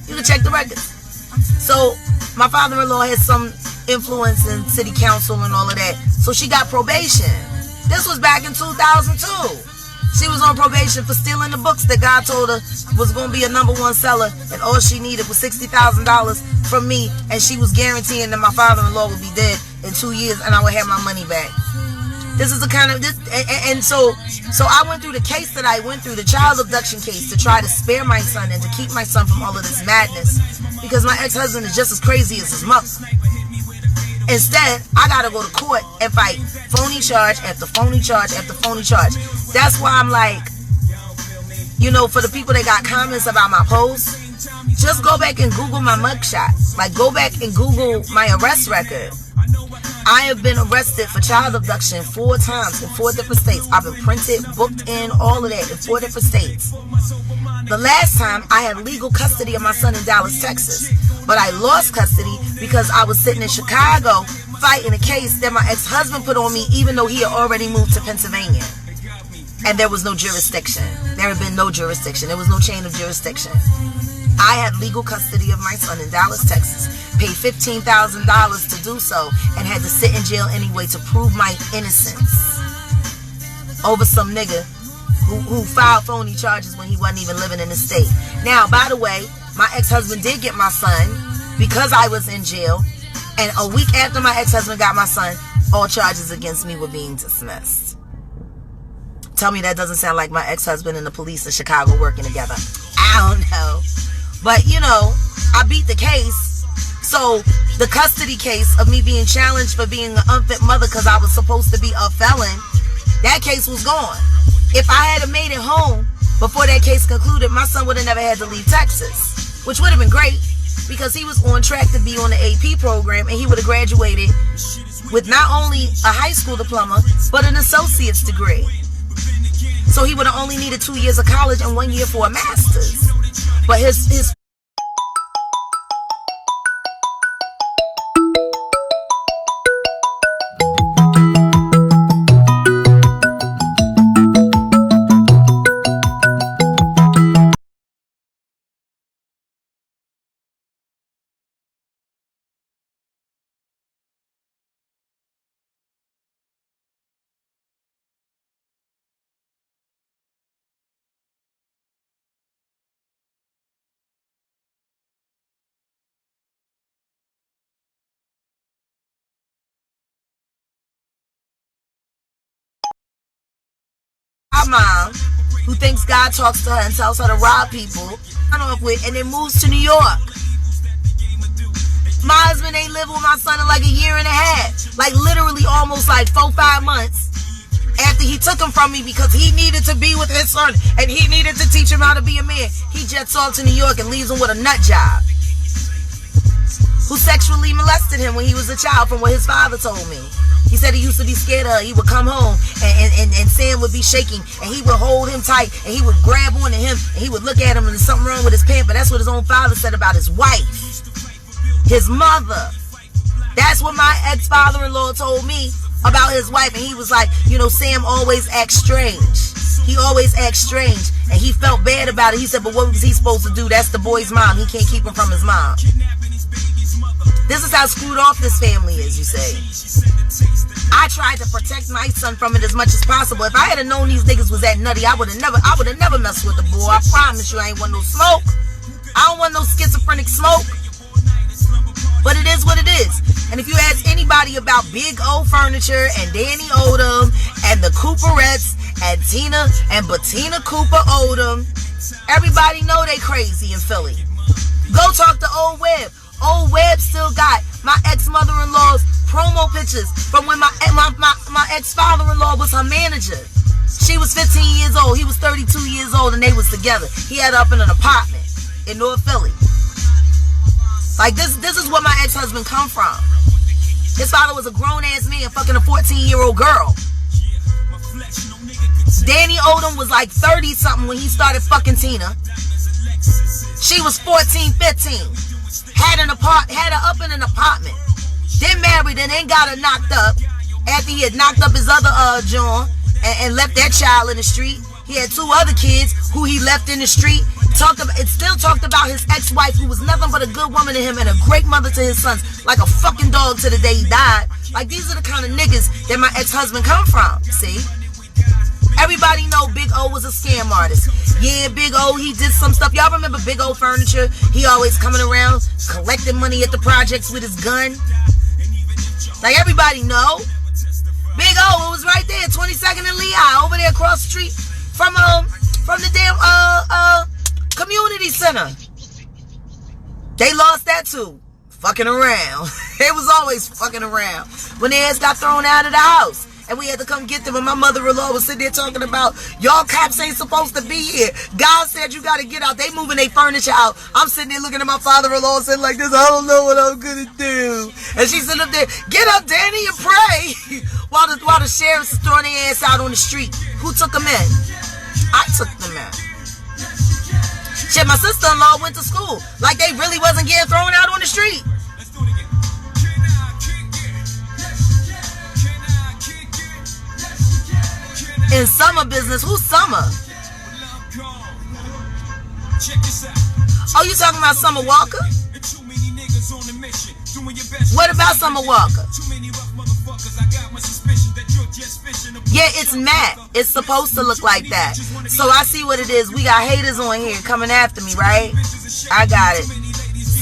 You can check the records. So my father-in-law had some influence in city council and all of that, so she got probation. This was back in 2002. She was on probation for stealing the books that God told her was going to be a #1 seller, and all she needed was $60,000 from me, and she was guaranteeing that my father-in-law would be dead in 2 years and I would have my money back. This is the kind of this, and so I went through the case that I went through, the child abduction case, to try to spare my son and to keep my son from all of this madness, because my ex-husband is just as crazy as his mother. Instead, I gotta go to court and fight phony charge after phony charge after phony charge. That's why I'm like, you know, for the people that got comments about my posts, just go back and Google my mugshot. Like, go back and Google my arrest record. I have been arrested for child abduction 4 times in 4 different states. I've been printed, booked in, all of that in 4 different states. The last time I had legal custody of my son in Dallas, Texas, but I lost custody because I was sitting in Chicago fighting a case that my ex-husband put on me, even though he had already moved to Pennsylvania. And there was no jurisdiction. There had been no jurisdiction. There was no chain of jurisdiction. I had legal custody of my son in Dallas, Texas, paid $15,000 to do so, and had to sit in jail anyway to prove my innocence over some nigga who filed phony charges when he wasn't even living in the state. Now, by the way, my ex-husband did get my son because I was in jail, and a week after my ex-husband got my son, all charges against me were being dismissed. Tell me that doesn't sound like my ex-husband and the police in Chicago working together. I don't know. But, you know, I beat the case. So the custody case of me being challenged for being an unfit mother because I was supposed to be a felon, that case was gone. If I had made it home before that case concluded, my son would have never had to leave Texas, which would have been great because he was on track to be on the AP program, and he would have graduated with not only a high school diploma, but an associate's degree. So he would have only needed 2 years of college and 1 year for a master's. But his mom, who thinks God talks to her and tells her to rob people, and then moves to New York. My husband ain't lived with my son in like a year and a half, like literally almost like 4-5 months after he took him from me because he needed to be with his son and he needed to teach him how to be a man. He jets off to New York and leaves him with a nut job who sexually molested him when he was a child, from what his father told me. He said he used to be scared of her. He would come home and Sam would be shaking and he would hold him tight and he would grab onto him and he would look at him and there's something wrong with his pants. But that's what his own father said about his wife, his mother. That's what my ex-father-in-law told me about his wife, and he was like, you know, Sam always acts strange. He always acts strange, and he felt bad about it. He said, but what was he supposed to do? That's the boy's mom. He can't keep him from his mom. This is how screwed off this family is, you say. I tried to protect my son from it as much as possible. If I had known these niggas was that nutty, I would have never messed with the boy. I promise you, I ain't want no smoke. I don't want no schizophrenic smoke. But it is what it is. And if you ask anybody about Big O Furniture and Danny Odom and the Cooperettes and Tina and Bettina Cooper Odom, everybody know they crazy in Philly. Go talk to Old Webb. Old Webb still got my ex-mother-in-law's promo pictures from when my ex-father-in-law was her manager. She was 15 years old. He was 32 years old, and they was together. He had her up in an apartment in North Philly. Like, this is where my ex-husband come from. His father was a grown-ass man fucking a 14-year-old girl. Danny Odom was like 30-something when he started fucking Tina. She was 14, 15. Had her up in an apartment. Then married and then got her knocked up. After he had knocked up his other John and left that child in the street. He had 2 other kids who he left in the street. Still talked about his ex-wife, who was nothing but a good woman to him and a great mother to his sons, like a fucking dog to the day he died. Like, these are the kind of niggas that my ex-husband come from, see? Everybody know Big O was a scam artist. Yeah, Big O, he did some stuff. Y'all remember Big O Furniture? He always coming around, collecting money at the projects with his gun. Like, everybody know. Big O, it was right there, 22nd and Lehigh, over there across the street from the damn, community center. They lost that too. Fucking around. They was always fucking around. When their ass got thrown out of the house. And we had to come get them. And my mother-in-law was sitting there talking about, y'all cops ain't supposed to be here. God said you got to get out. They moving their furniture out. I'm sitting there looking at my father-in-law sitting like this. I don't know what I'm going to do. And she's sitting up there, get up, Danny, and pray. while the sheriffs is throwing their ass out on the street. Who took them in? I took them in. Shit, my sister-in-law went to school. Like they really wasn't getting thrown out on the street. In Summer business, who's Summer? Oh, you talking about Summer Walker? What about Summer Walker? Yeah, it's matte. It's supposed to look like that. So I see what it is. We got haters on here coming after me, right? I got it.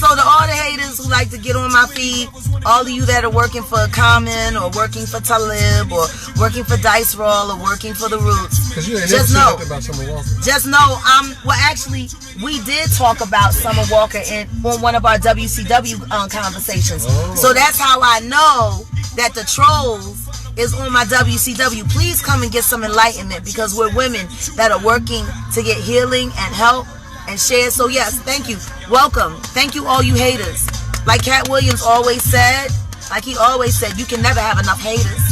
So to all the haters who like to get on my feed, all of you that are working for Common or working for Talib or working for Dice Roll or working for The Roots, just know, well actually we did talk about Summer Walker on one of our WCW conversations. So that's how I know that the trolls is on my WCW. Please come and get some enlightenment, because we're women that are working to get healing and help and share. So yes, thank you. Welcome. Thank you, all you haters. Like Cat Williams always said, you can never have enough haters.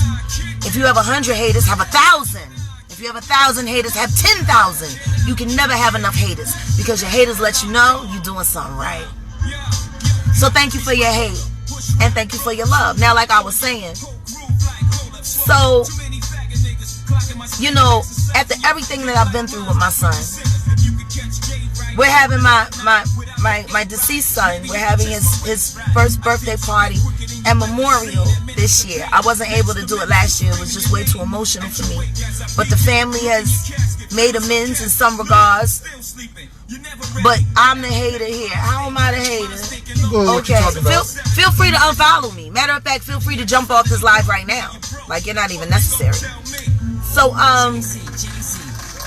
If you have 100 haters, have 1,000. If you have 1,000 haters, have 10,000. You can never have enough haters, because your haters let you know you're doing something right. So thank you for your hate, and thank you for your love. Now, like I was saying, so, you know, after everything that I've been through with my son, we're having my deceased son, we're having his first birthday party and memorial this year. I wasn't able to do it last year. It was just way too emotional for me. But the family has made amends in some regards. But I'm the hater here. How am I the hater? Okay, feel free to unfollow me. Matter of fact, feel free to jump off this live right now. Like, you're not even necessary. So,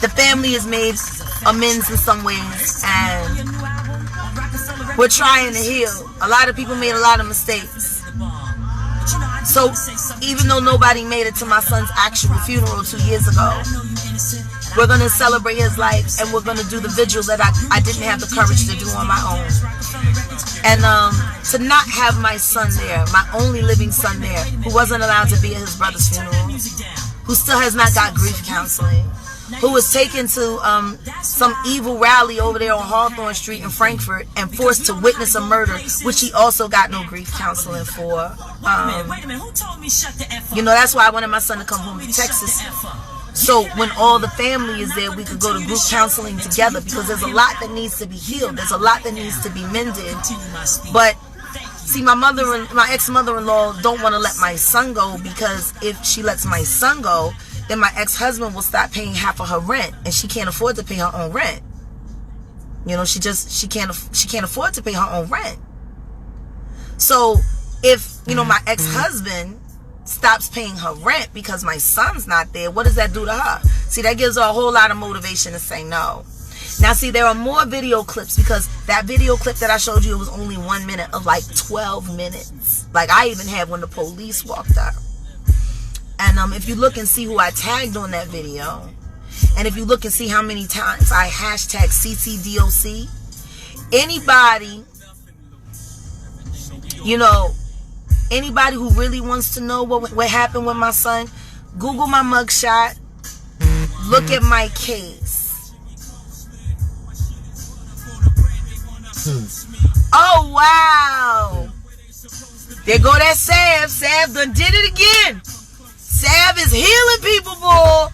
the family has made amends in some ways, and we're trying to heal. A lot of people made a lot of mistakes. So even though nobody made it to my son's actual funeral 2 years ago, we're going to celebrate his life, and we're going to do the vigil that I didn't have the courage to do on my own. And to not have my son there, my only living son there, who wasn't allowed to be at his brother's funeral, who still has not got grief counseling, who was taken to some evil rally over there on Hawthorne Street in Frankfurt and forced to witness a murder, which he also got no grief counseling for. That's why I wanted my son to come home to Texas. So when all the family is there, we could go to group counseling together, because there's a lot that needs to be healed. There's a lot that needs to be mended. But see, my ex-mother-in-law don't want to let my son go, because if she lets my son go, then my ex-husband will stop paying half of her rent, and she can't afford to pay her own rent. She can't afford to pay her own rent. So if my ex-husband stops paying her rent because my son's not there, what does that do to her? See, that gives her a whole lot of motivation to say no. Now, see, there are more video clips, because that video clip that I showed you, it was only 1 minute of like 12 minutes. Like, I even had when the police walked up. And if you look and see who I tagged on that video, and if you look and see how many times I hashtag CCDOC, anybody, anybody who really wants to know what happened with my son, Google my mugshot, look at my case. Oh, wow. There go that Sav. Sav done did it again. Sav is healing people, boy.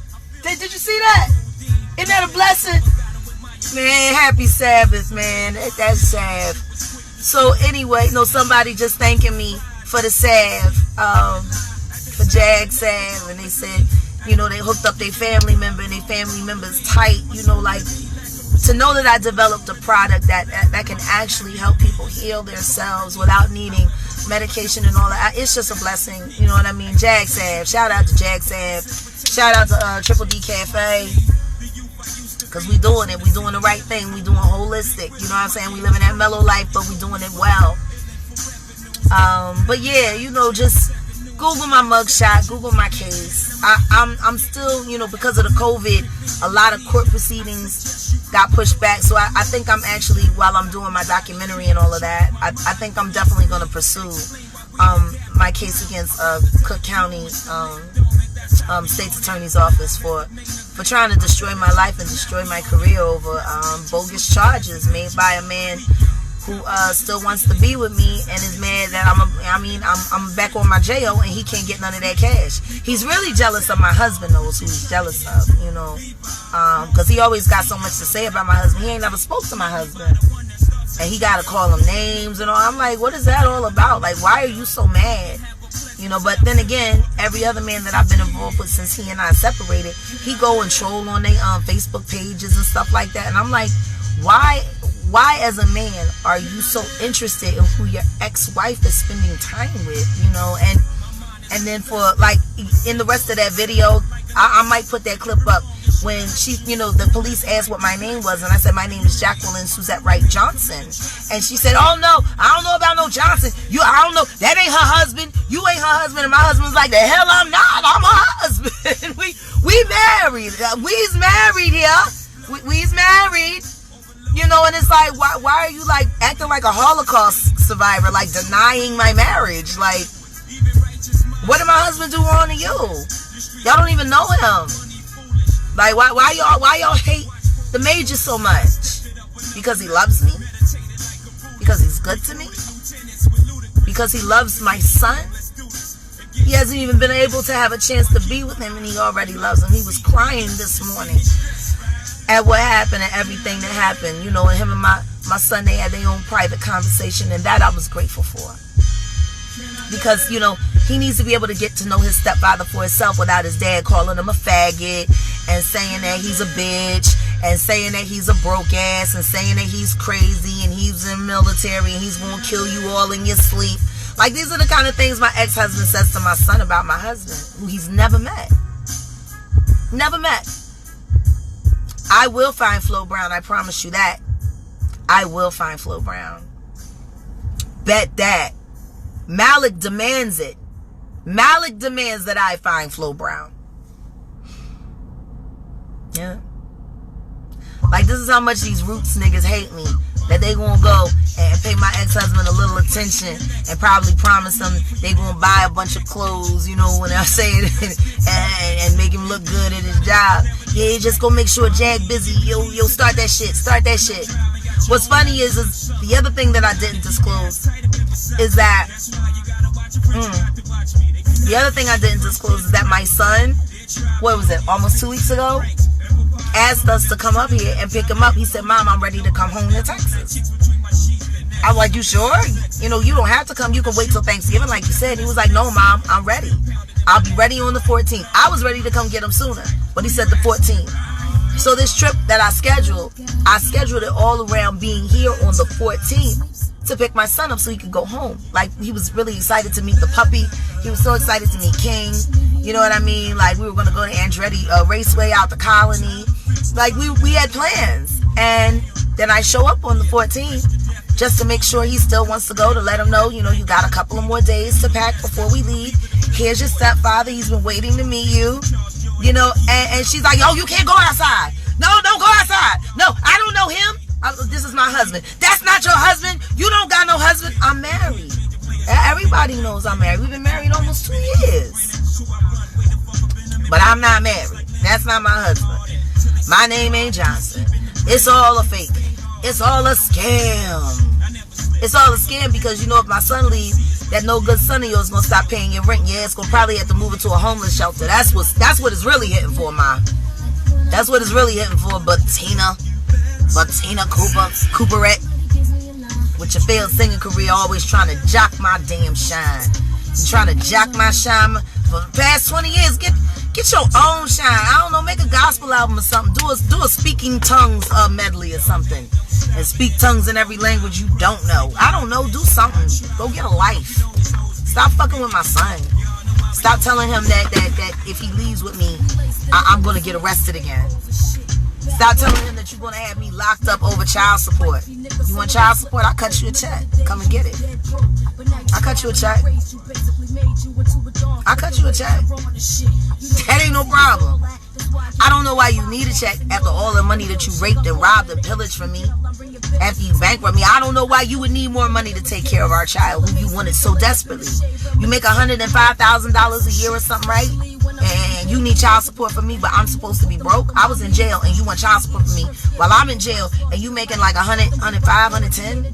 Did you see that? Isn't that a blessing? Man, happy Sabbath, man. That's Sav. So anyway, somebody just thanking me for the salve, for Jag salve, and they said, they hooked up their family member, and their family member's tight, like, to know that I developed a product that can actually help people heal themselves without needing medication and all that. It's just a blessing, you know what I mean? Jag salve, shout out to Jag salve, shout out to Triple D Cafe, because we doing it, we doing the right thing, we doing holistic, you know what I'm saying? We living that mellow life, but we doing it well. But yeah, just Google my mugshot, Google my case. I'm still, because of the COVID, a lot of court proceedings got pushed back. So I think I'm actually, while I'm doing my documentary and all of that, I think I'm definitely going to pursue my case against Cook County State's Attorney's Office for trying to destroy my life and destroy my career over bogus charges made by a man who still wants to be with me and is mad that I'm back on my JO and he can't get none of that cash. He's really jealous of my husband, though, is who he's jealous of, because he always got so much to say about my husband. He ain't never spoke to my husband, and he got to call him names and all. I'm like, what is that all about? Like, why are you so mad? But then again, every other man that I've been involved with since he and I separated, he go and troll on their Facebook pages and stuff like that, and I'm like, why as a man are you so interested in who your ex-wife is spending time with, and then for, like, in the rest of that video, I might put that clip up when she, the police asked what my name was, and I said my name is Jacqueline Suzette Wright Johnson, and she said, oh no, I don't know about no Johnson, I don't know, that ain't her husband, you ain't her husband, and my husband's like, the hell I'm not, I'm her husband. we married, we's married here, we's married. And it's like, why are you, like, acting like a Holocaust survivor, like, denying my marriage? Like, what did my husband do wrong to you? Y'all don't even know him. Like, why y'all hate the Major so much? Because he loves me? Because he's good to me? Because he loves my son? He hasn't even been able to have a chance to be with him, and he already loves him. He was crying this morning at what happened and everything that happened, and him and my son, they had their own private conversation, and that I was grateful for. Because, he needs to be able to get to know his stepfather for himself without his dad calling him a faggot and saying that he's a bitch and saying that he's a broke ass and saying that he's crazy and he's in the military and he's going to kill you all in your sleep. Like, these are the kind of things my ex-husband says to my son about my husband, who he's never met. Never met. I will find Flo Brown. I promise you that. I will find Flo Brown. Bet that. Malik demands it. Malik demands that I find Flo Brown. Yeah. Like, this is how much these Roots niggas hate me. That they gonna go and pay my ex-husband a little attention and probably promise him they gonna buy a bunch of clothes, when I say it, and make him look good at his job. Yeah, just go make sure Jag busy. Yo, start that shit. What's funny is the other thing that I didn't disclose is that my son, what was it, almost 2 weeks ago, asked us to come up here and pick him up. He said, Mom, I'm ready to come home to Texas. I was like, you sure? You don't have to come. You can wait till Thanksgiving like you said. He was like, no, Mom, I'm ready. I'll be ready on the 14th. I was ready to come get him sooner, but he said the 14th. So this trip that I scheduled it all around being here on the 14th to pick my son up so he could go home. Like, he was really excited to meet the puppy. He was so excited to meet King. You know what I mean? Like, we were going to go to Andretti Raceway out the Colony. Like, we had plans. And then I show up on the 14th just to make sure he still wants to go, to let him know, you got a couple of more days to pack before we leave. Here's your stepfather. He's been waiting to meet you. And she's like, yo, you can't go outside. No, don't go outside. No, I don't know him. This is my husband. That's not your husband. You don't got no husband. I'm married. Everybody knows I'm married. We've been married almost 2 years. But I'm not married. That's not my husband. My name ain't Johnson. It's all a fake. It's all a scam. It's all a scam because, if my son leaves, that no good son of yours gonna stop paying your rent. Yeah, it's gonna probably have to move it to a homeless shelter. That's what it's really hitting for, Ma. That's what it's really hitting for, Bettina Cooperette. With your failed singing career, always trying to jock my damn shine. You're trying to jock my shine for the past 20 years. Get your own shine. I don't know, make a gospel album or something. Do a speaking tongues medley or something. And speak tongues in every language you don't know. I don't know, do something. Go get a life. Stop fucking with my son. Stop telling him that if he leaves with me, I'm going to get arrested again. Stop telling him that you're going to have me locked up over child support. You want child support? I'll cut you a check. Come and get it. I'll cut you a check. That ain't no problem. I don't know why you need a check after all the money that you raped and robbed and pillaged from me. After you bankrupt me, I don't know why you would need more money to take care of our child who you wanted so desperately. You make $105,000 a year or something, right? And you need child support from me, but I'm supposed to be broke. I was in jail and you want child support from me while I'm in jail and you making like 100, 105, 110.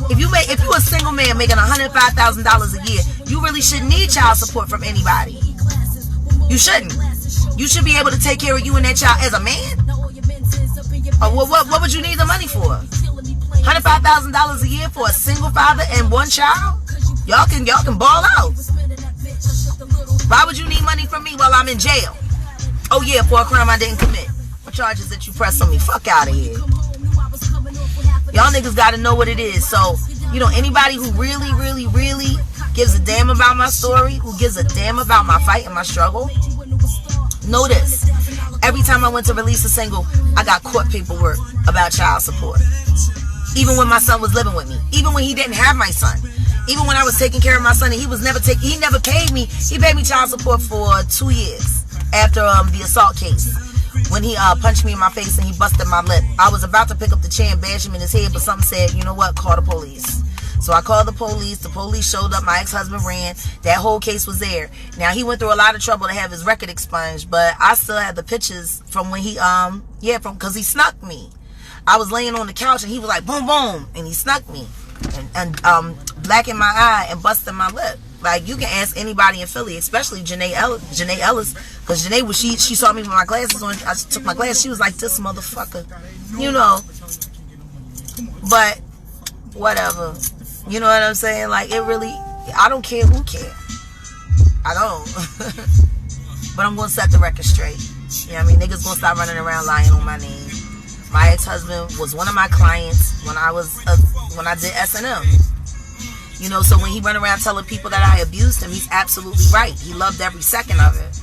If you a single man making $105,000 a year, you really shouldn't need child support from anybody. You shouldn't. You should be able to take care of you and that child as a man. What would you need the money for? $105,000 a year for a single father and one child? Y'all can ball out. Why would you need money from me while I'm in jail? Oh yeah, for a crime I didn't commit. For charges that you pressed on me. Fuck out of here. Y'all niggas gotta know what it is. So, anybody who really, really, really gives a damn about my story, who gives a damn about my fight and my struggle, know this. Every time I went to release a single, I got court paperwork about child support. Even when my son was living with me. Even when he didn't have my son. Even when I was taking care of my son and he never paid me. He paid me child support for 2 years after the assault case. When he punched me in my face and he busted my lip. I was about to pick up the chair and bash him in his head, but something said, you know what, call the police. So I called the police. The police showed up. My ex-husband ran. That whole case was there. Now, he went through a lot of trouble to have his record expunged, but I still have the pictures from when he, because he snuck me. I was laying on the couch and he was like, boom, boom, and he snuck me and blackened my eye and busted my lip. Like, you can ask anybody in Philly, especially Janae Ellis, because Janae, she saw me with my glasses on. I took my glasses. She was like, this motherfucker, But whatever. You know what I'm saying? Like, it really, I don't care who cares. I don't. But I'm going to set the record straight. You know what I mean? Niggas going to stop running around lying on my name. My ex-husband was one of my clients when I did S&M. So when he run around telling people that I abused him, he's absolutely right. He loved every second of it.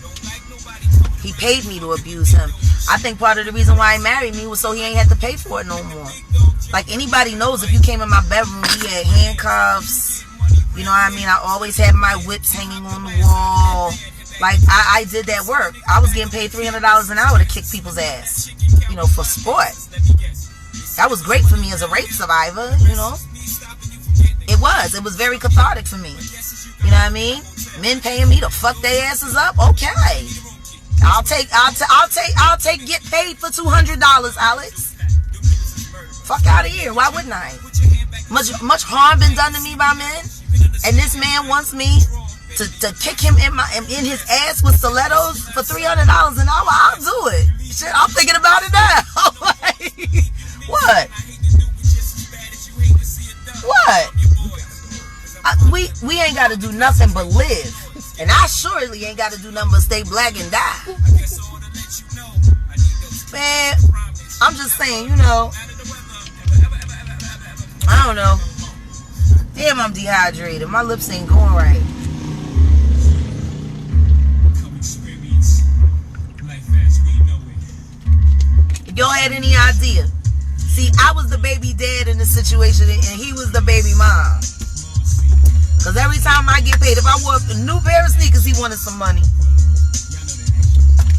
He paid me to abuse him. I think part of the reason why he married me was so he ain't had to pay for it no more. Like, anybody knows, if you came in my bedroom, he had handcuffs. You know what I mean? I always had my whips hanging on the wall. Like, I did that work. I was getting paid $300 an hour to kick people's ass, for sport. That was great for me as a rape survivor, It was very cathartic for me. You know what I mean? Men paying me to fuck their asses up? Okay. I'll take get paid for $200, Alex. Fuck out of here. Why wouldn't I? Much harm been done to me by men, and this man wants me to kick him in his ass with stilettos for $300 an hour. I'll do it. Shit, I'm thinking about it now. What? We ain't got to do nothing but live, and I surely ain't got to do nothing but stay black and die. Man, I'm just saying, you know. I don't know. Damn, I'm dehydrated. My lips ain't going right. If y'all had any idea. See, I was the baby dad in this situation, and he was the baby mom. Because every time I get paid, if I wore a new pair of sneakers, he wanted some money.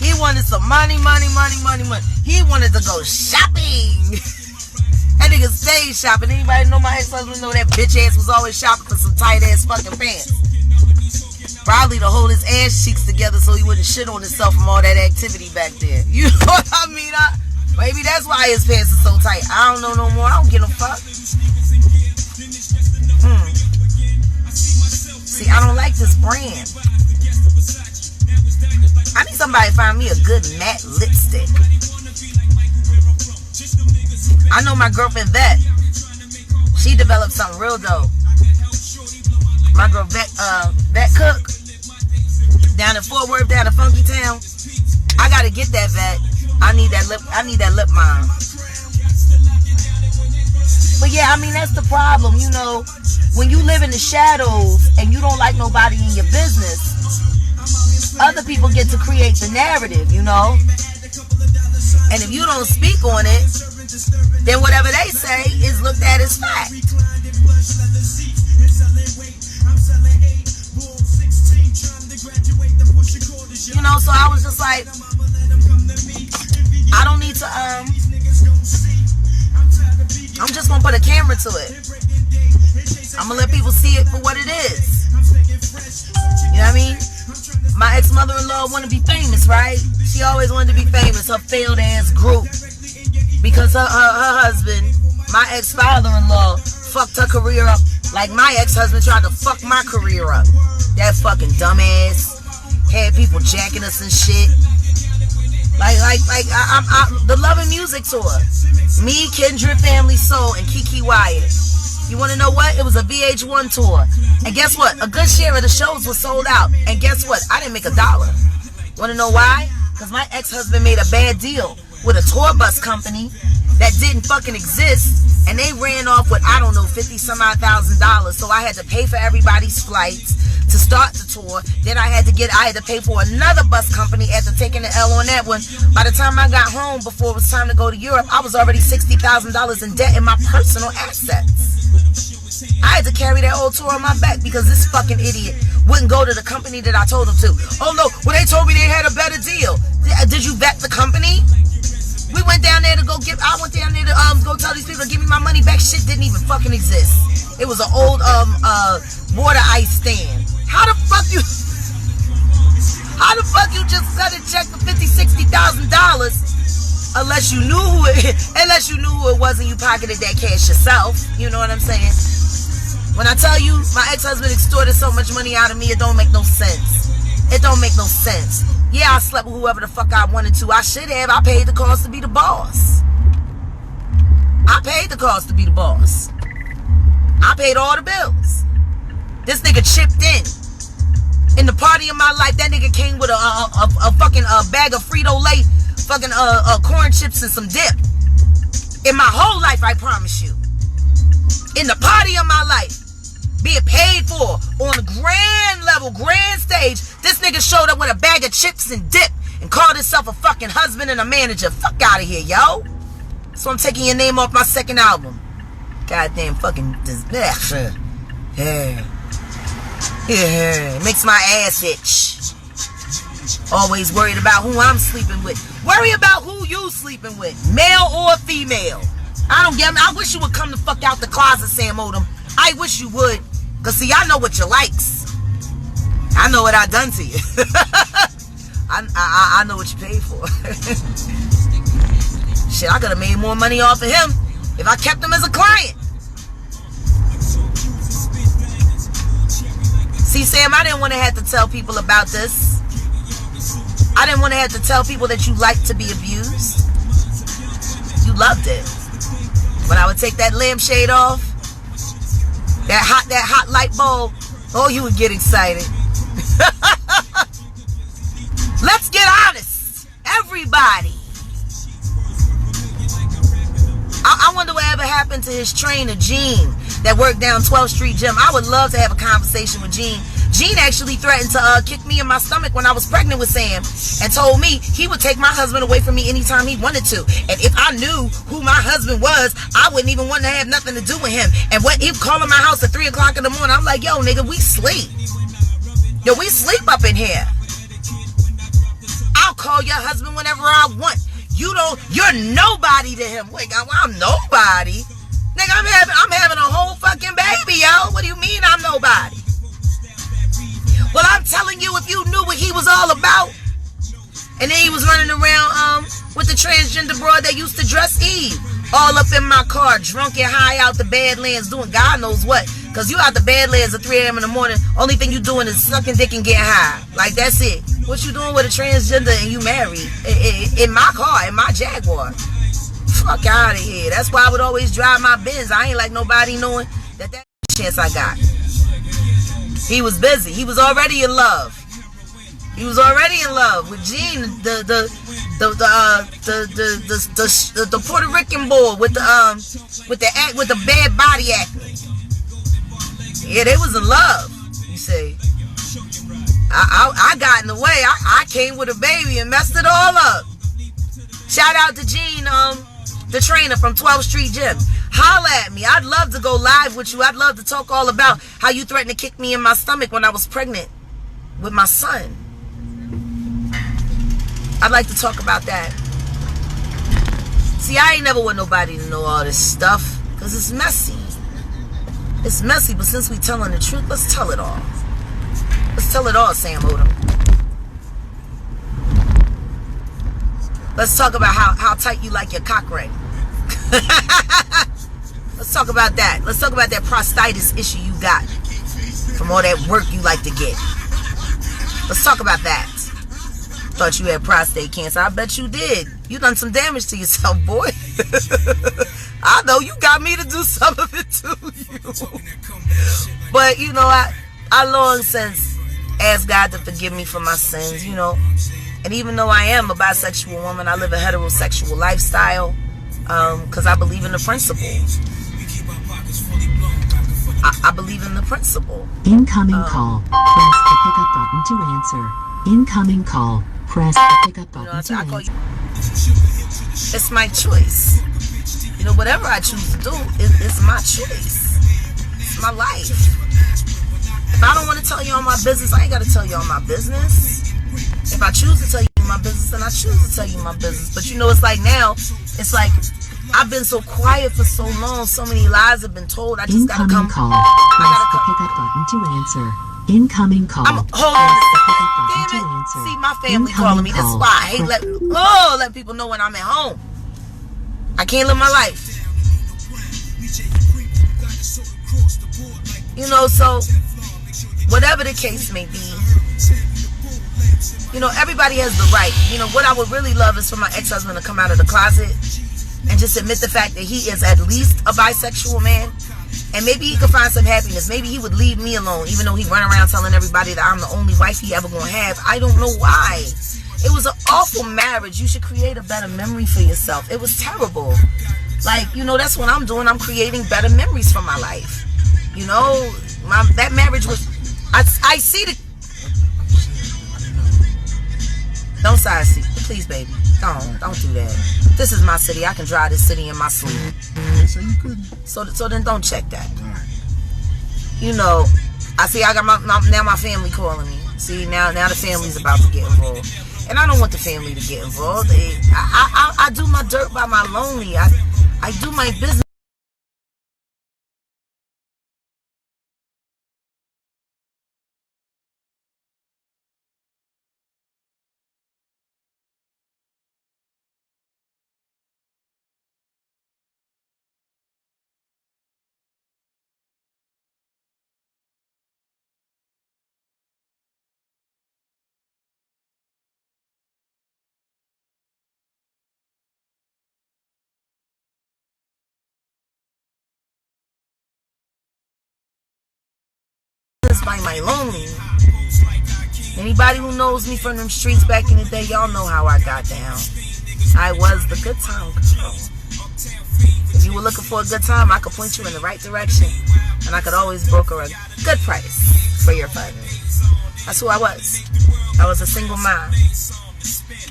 He wanted some money. He wanted to go shopping. That nigga stayed shopping. Anybody know my ex-husband know that bitch ass was always shopping for some tight ass fucking pants. Probably to hold his ass cheeks together so he wouldn't shit on himself from all that activity back there. You know what I mean? Maybe that's why his pants are so tight. I don't know no more. I don't give a fuck. See, I don't like this brand. I need somebody to find me a good matte lipstick. I know my girlfriend Vet. She developed something real dope. My girl Vet Cook down in Fort Worth, down in Funky Town. I gotta get that Vet. I need that lip balm. But yeah, I mean that's the problem, you know. When you live in the shadows and you don't like nobody in your business, other people get to create the narrative, you know. And if you don't speak on it, then whatever they say is looked at as fact. You know, so I was just like, I don't need to, I'm just gonna put a camera to it. I'm gonna let people see it for what it is. You know what I mean? My ex-mother-in-law wanted to be famous, right? She always wanted to be famous, her failed ass group. Because her husband, my ex-father-in-law, fucked her career up like my ex-husband tried to fuck my career up. That fucking dumbass. Had people jacking us and shit. Like the Love and Music tour. Me, Kendrick, Family Soul, and Kiki Wyatt. You want to know what? It was a VH1 tour. And guess what? A good share of the shows was sold out. And guess what? I didn't make $1. Want to know why? Because my ex-husband made a bad deal with a tour bus company that didn't fucking exist. And they ran off with, I don't know, $50,000. So I had to pay for everybody's flights to start the tour. Then I had to pay for another bus company after taking the L on that one. By the time I got home, before it was time to go to Europe, I was already $60,000 in debt in my personal assets. I had to carry that whole tour on my back because this fucking idiot wouldn't go to the company that I told him to. Oh no, well they told me they had a better deal. Did you vet the company? We went down there to I went down there to go tell these people to give me my money back. Shit didn't even fucking exist. It was an old water ice stand. How the fuck you just cut a check for $50,000-$60,000 unless you knew who it was and you pocketed that cash yourself? You know what I'm saying? When I tell you my ex-husband extorted so much money out of me, it don't make no sense. It don't make no sense. Yeah, I slept with whoever the fuck I wanted to. I should have. I paid the cost to be the boss. I paid the cost to be the boss. I paid all the bills. This nigga chipped in. In the party of my life, that nigga came with a fucking bag of Frito-Lay, fucking corn chips and some dip. In my whole life, I promise you. In the party of my life, being paid for on a grand level, grand stage, this nigga showed up with a bag of chips and dip and called himself a fucking husband and a manager. Fuck out of here, yo. So I'm taking your name off my second album. Goddamn fucking disaster. Yeah. Makes my ass itch. Always worried about who I'm sleeping with. Worry about who you sleeping with, male or female. I wish you would come the fuck out the closet, Sam Odom. I wish you would. Cause see, I know what you likes. I know what I done to you. I know what you paid for. Shit, I could have made more money off of him if I kept him as a client. See, Sam, I didn't want to have to tell people about this. I didn't want to have to tell people that you like to be abused. You loved it. When I would take that lampshade off, that hot light bulb, oh, you would get excited. Let's get honest, everybody. I wonder whatever happened to his trainer, Gene, that worked down 12th Street Gym. I would love to have a conversation with Gene. Gene actually threatened to kick me in my stomach when I was pregnant with Sam, and told me he would take my husband away from me anytime he wanted to. And if I knew who my husband was, I wouldn't even want to have nothing to do with him. And when he'd call in my house at 3 o'clock in the morning, I'm like, yo, nigga, we sleep. Yo, we sleep up in here. I'll call your husband whenever I want. You're nobody to him. Wait, I'm nobody. Nigga, I'm having a whole fucking baby, yo. What do you mean I'm nobody? Well, I'm telling you, if you knew what he was all about. And then he was running around with the transgender broad that used to dress Eve. All up in my car, drunk and high out the Badlands, doing God knows what. Because you out the Badlands at 3 a.m. in the morning, only thing you doing is sucking dick and getting high. Like, that's it. What you doing with a transgender and you married? In my car, in my Jaguar. Fuck out of here. That's why I would always drive my Benz. I ain't like nobody knowing that chance I got. He was busy. He was already in love. He was already in love with Gene, the Puerto Rican boy with the bad body acne. Yeah, they was in love. You see, I got in the way. I came with a baby and messed it all up. Shout out to Gene, the trainer from 12th Street Gym. Holla at me. I'd love to go live with you. I'd love to talk all about how you threatened to kick me in my stomach when I was pregnant with my son. I'd like to talk about that. See, I ain't never want nobody to know all this stuff because it's messy. It's messy, but since we telling the truth, let's tell it all. Let's tell it all, Sam Odom. Let's talk about how tight you like your cock ring. Let's talk about that. Let's talk about that prostatitis issue you got from all that work you like to get. Let's talk about that. Thought you had prostate cancer. I bet you did. You done some damage to yourself, boy. I know you got me to do some of it to you. But, you know, I long since asked God to forgive me for my sins, you know. And even though I am a bisexual woman, I live a heterosexual lifestyle because I believe in the principle. I believe in the principle. Incoming call. Press the pickup button to answer. Incoming call. Press the pickup button to answer. It's my choice. You know, whatever I choose to do, it's my choice. It's my life. If I don't want to tell you all my business, I ain't got to tell you all my business. If I choose to tell you my business, then I choose to tell you my business. But you know, it's like now, it's like I've been so quiet for so long, so many lies have been told. I just gotta come. Call. Press the pickup button to answer. Incoming call. Hold on a second. Damn it. See, my family calling me. This is why I hate letting people know when I'm at home. I can't live my life. You know, so whatever the case may be, you know, everybody has the right. You know, what I would really love is for my ex-husband to come out of the closet and just admit the fact that he is at least a bisexual man. And maybe he could find some happiness. Maybe he would leave me alone, even though he run around telling everybody that I'm the only wife he ever gonna have. I don't know why. It was an awful marriage. You should create a better memory for yourself. It was terrible. Like, you know, that's what I'm doing. I'm creating better memories for my life. You know, that marriage was... I see the... Don't side seat. Please, baby. Don't do that. This is my city. I can drive this city in my sleep. So then don't check that. You know, I got my family calling me. See, now the family's about to get involved. And I don't want the family to get involved. I do my dirt by my lonely. I do my business. Everybody might lonely. Anybody who knows me from them streets back in the day, y'all know how I got down. I was the good time girl. If you were looking for a good time, I could point you in the right direction, and I could always broker a good price for your fun. That's who I was. I was a single mom.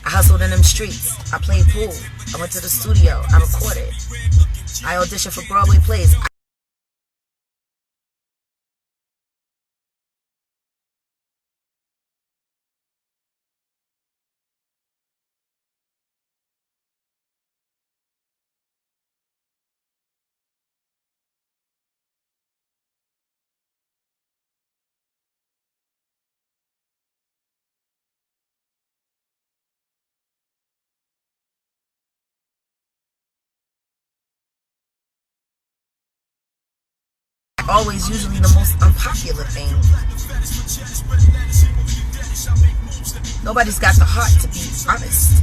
I hustled in them streets. I played pool. I went to the studio. I recorded. I auditioned for Broadway plays. Always usually the most unpopular thing. Nobody's got the heart to be honest,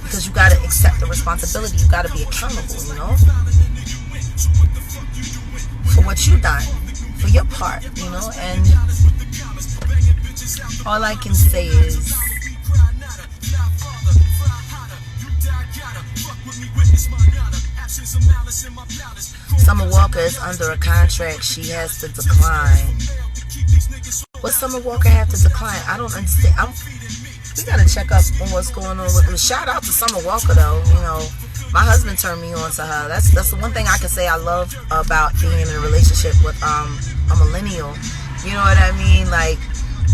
because you gotta accept the responsibility. You gotta be accountable, you know, for what you done, for your part, you know. And all I can say is, Summer Walker is under a contract. She has to decline. What Summer Walker have to decline? I don't understand. We gotta check up on what's going on with her. Shout out to Summer Walker though. You know, my husband turned me on to her. That's the one thing I can say I love about being in a relationship with a millennial. You know what I mean? Like,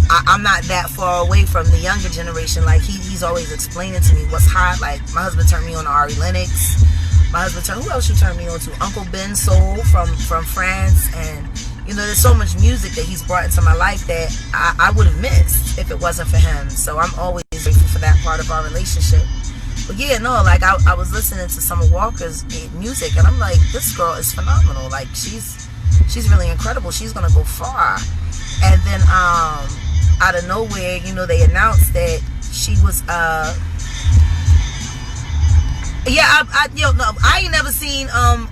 I'm not that far away from the younger generation. Like, he's always explaining to me what's hot. Like, my husband turned me on to Ari Lennox. My husband turned, who else you turned me on to? Uncle Ben Soul from France. And, you know, there's so much music that he's brought into my life that I would have missed if it wasn't for him. So I'm always grateful for that part of our relationship. But yeah, no, like, I was listening to Summer Walker's music, and I'm like, this girl is phenomenal. Like, she's really incredible. She's gonna go far. And then out of nowhere, you know, they announced that she was I ain't never seen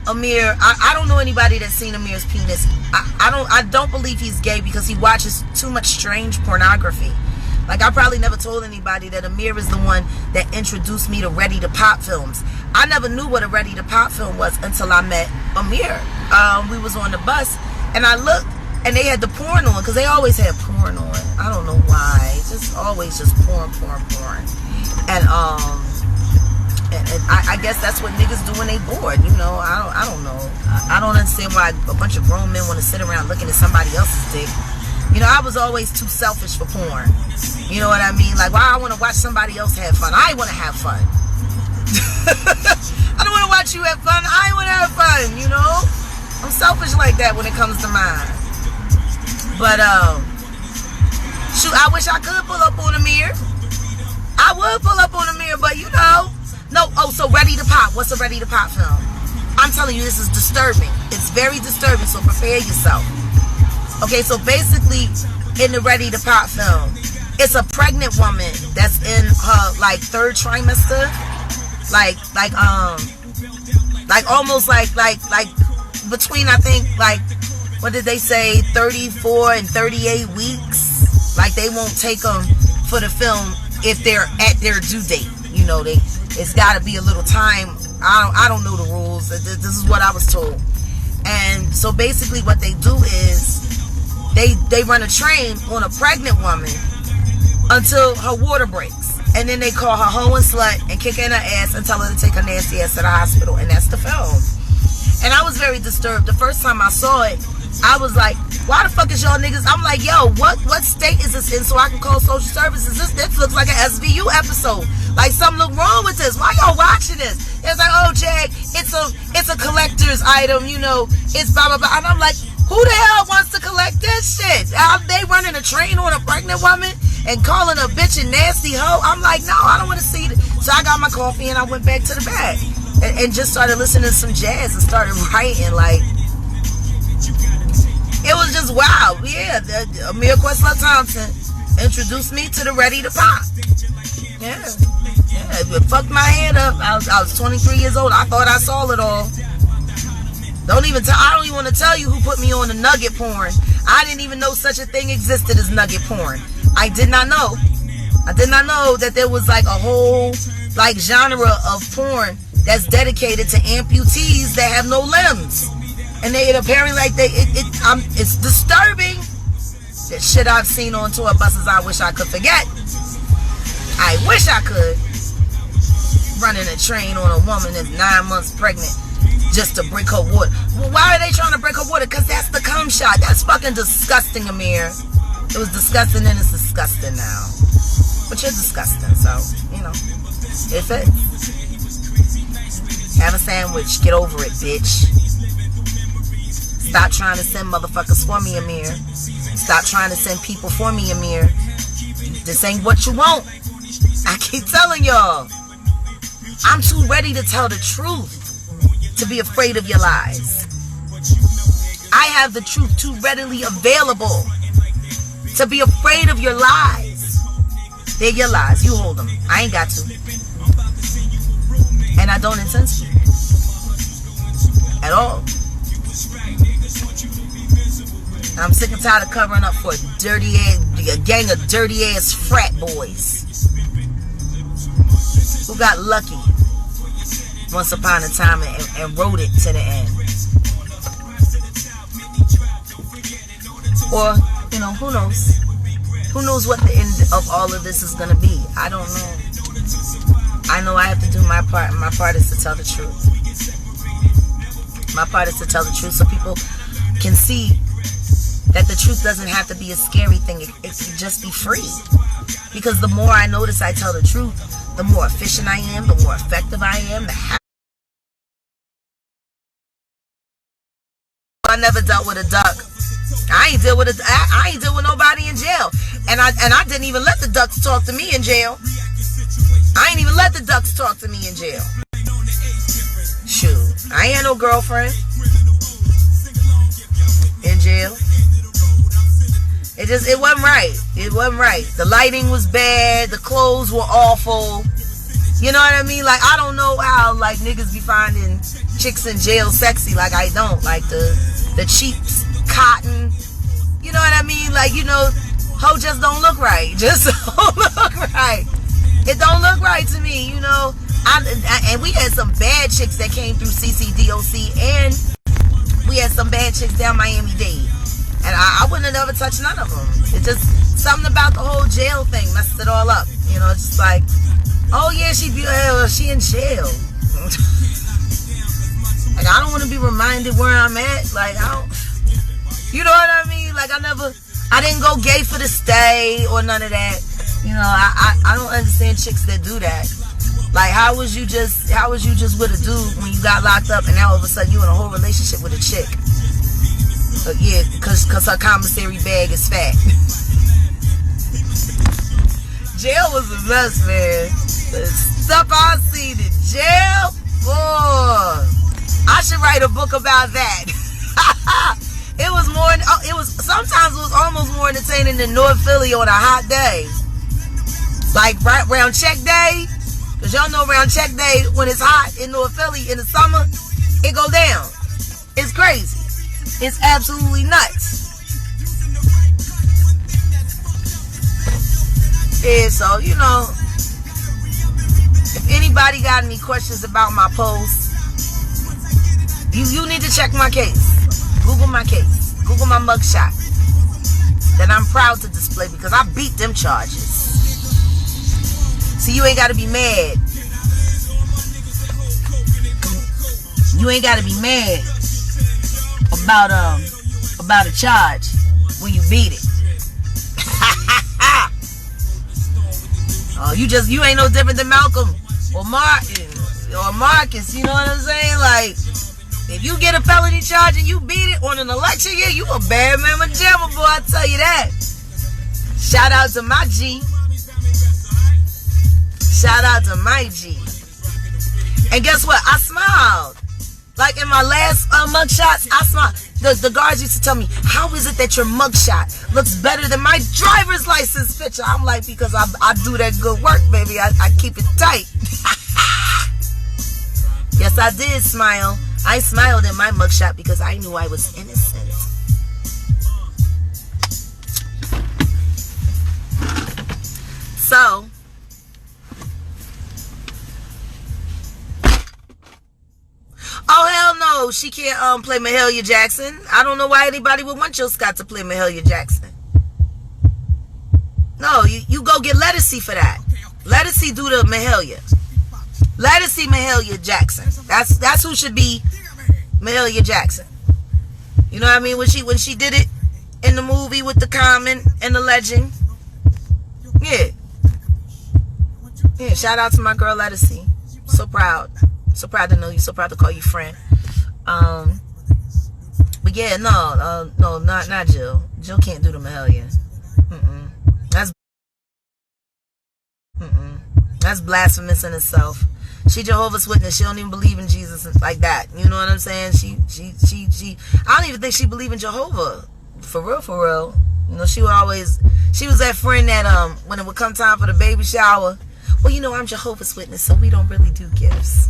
Amir. I don't know anybody that's seen Amir's penis. I don't believe he's gay because he watches too much strange pornography. Like, I probably never told anybody that Amir is the one that introduced me to Ready to Pop films. I never knew what a Ready to Pop film was until I met Amir. We was on the bus, and I looked, and they had the porn on, because they always had porn on. I don't know why. Just always just porn. And I guess that's what niggas do when they bored, you know. I don't know. I don't understand why a bunch of grown men want to sit around looking at somebody else's dick. You know, I was always too selfish for porn. You know what I mean? Like, why I want to watch somebody else have fun? I want to have fun. I don't want to watch you have fun. I want to have fun, you know? I'm selfish like that when it comes to mine. But, shoot, I wish I could pull up on Amir. I would pull up on Amir, but you know. No, so Ready to Pop. What's a Ready to Pop film? I'm telling you, this is disturbing. It's very disturbing, so prepare yourself. Okay, so basically, in the Ready to Pop film, it's a pregnant woman that's in her, like, third trimester. Like almost like between, I think, like, what did they say, 34 and 38 weeks. Like, they won't take them for the film if they're at their due date. You know, it's got to be a little time. I don't know the rules. This is what I was told. And so basically what they do is they run a train on a pregnant woman until her water breaks. And then they call her hoe and slut and kick her in her ass and tell her to take her nasty ass to the hospital. And that's the film. And I was very disturbed. The first time I saw it, I was like, why the fuck is y'all niggas? I'm like, yo, what state is this in so I can call social services? This looks like an SVU episode. Like, something look wrong with this. Why y'all watching this? It's like, oh, Jag, it's a collector's item, you know, it's blah, blah, blah. And I'm like, who the hell wants to collect this shit? They running a train on a pregnant woman and calling a bitch a nasty hoe? I'm like, no, I don't want to see it. So I got my coffee and I went back to the bed and just started listening to some jazz and started writing. Like, it was just wild. Yeah, Amir Questlove Thompson introduced me to the Ready to Pop. Yeah, it fucked my head up. I was 23 years old. I thought I saw it all. I don't even want to tell you who put me on the nugget porn. I didn't even know such a thing existed as nugget porn. I did not know. I did not know that there was like a whole like genre of porn that's dedicated to amputees that have no limbs. And they apparently like it's disturbing. The shit I've seen on tour buses I wish I could forget. I wish I could. Running a train on a woman that's 9 months pregnant just to break her water. Well, why are they trying to break her water? Because that's the cum shot. That's fucking disgusting, Amir. It was disgusting and it's disgusting now. But you're disgusting, so, you know. It fits. Have a sandwich. Get over it, bitch. Stop trying to send motherfuckers for me, Amir. Stop trying to send people for me, Amir. This ain't what you want. I keep telling y'all. I'm too ready to tell the truth to be afraid of your lies. I have the truth too readily available to be afraid of your lies. They're your lies. You hold them. I ain't got to. And I don't intend to. At all. I'm sick and tired of covering up for a gang of dirty ass frat boys who got lucky once upon a time and rode it to the end. Or, you know, who knows? Who knows what the end of all of this is going to be? I don't know. I know I have to do my part, and my part is to tell the truth. My part is to tell the truth so people can see that the truth doesn't have to be a scary thing. It can just be free. Because the more I notice I tell the truth, the more efficient I am, the more effective I am, the happier. I never dealt with a duck. I ain't deal with nobody in jail. And I didn't even let the ducks talk to me in jail. I ain't even let the ducks talk to me in jail. Shoot. I ain't had no girlfriend in jail. It wasn't right. It wasn't right. The lighting was bad. The clothes were awful. You know what I mean? Like, I don't know how, like, niggas be finding chicks in jail sexy. Like, I don't. Like, the cheap cotton. You know what I mean? Like, you know, hoe just don't look right. Just don't look right. It don't look right to me, you know. And we had some bad chicks that came through CCDOC, and we had some bad chicks down Miami-Dade. And I wouldn't have never touched none of them. It's just something about the whole jail thing messed it all up. You know, it's just like, oh yeah, she in jail. Like, I don't want to be reminded where I'm at. Like, you know what I mean? Like, I didn't go gay for the stay or none of that. You know, I don't understand chicks that do that. Like, how was you just with a dude when you got locked up and now all of a sudden you in a whole relationship with a chick? Yeah, cause her commissary bag is fat. Jail was the best, man. The stuff I seen in jail, boy. I should write a book about that. Sometimes it was almost more entertaining than North Philly on a hot day. Like right round check day. Cause y'all know round check day, when it's hot in North Philly in the summer, it go down. It's crazy. It's absolutely nuts. Yeah, so, you know, if anybody got any questions about my post, you need to check my case. Google my case. Google my mugshot that I'm proud to display because I beat them charges. See, you ain't got to be mad. You ain't got to be mad about a charge when you beat it. Oh, you ain't no different than Malcolm or Martin or Marcus. You know what I'm saying? Like, if you get a felony charge and you beat it on an election year, you a bad man with jammer, boy. I tell you that. Shout out to my G. Shout out to my G. And guess what? I smiled. Like in my last mugshots, I smiled. The guards used to tell me, how is it that your mugshot looks better than my driver's license picture? I'm like, because I do that good work, baby. I keep it tight. Yes, I did smile. I smiled in my mugshot because I knew I was innocent. So, oh hell no, she can't play Mahalia Jackson. I don't know why anybody would want Jill Scott to play Mahalia Jackson. No, you go get Lettucey for that. Lettucey do the Mahalia. Lettucey Mahalia Jackson. That's who should be Mahalia Jackson. You know what I mean? When she did it in the movie with the Common and the Legend. Yeah. Yeah, shout out to my girl Lettucey. So proud. So proud to know you. So proud to call you friend. But yeah, no, not Jill. Jill can't do the Mahalia. That's blasphemous in itself. She Jehovah's Witness. She don't even believe in Jesus like that. You know what I'm saying? She I don't even think she believe in Jehovah. For real. You know, she was that friend that when it would come time for the baby shower, well, you know, I'm Jehovah's Witness, so we don't really do gifts.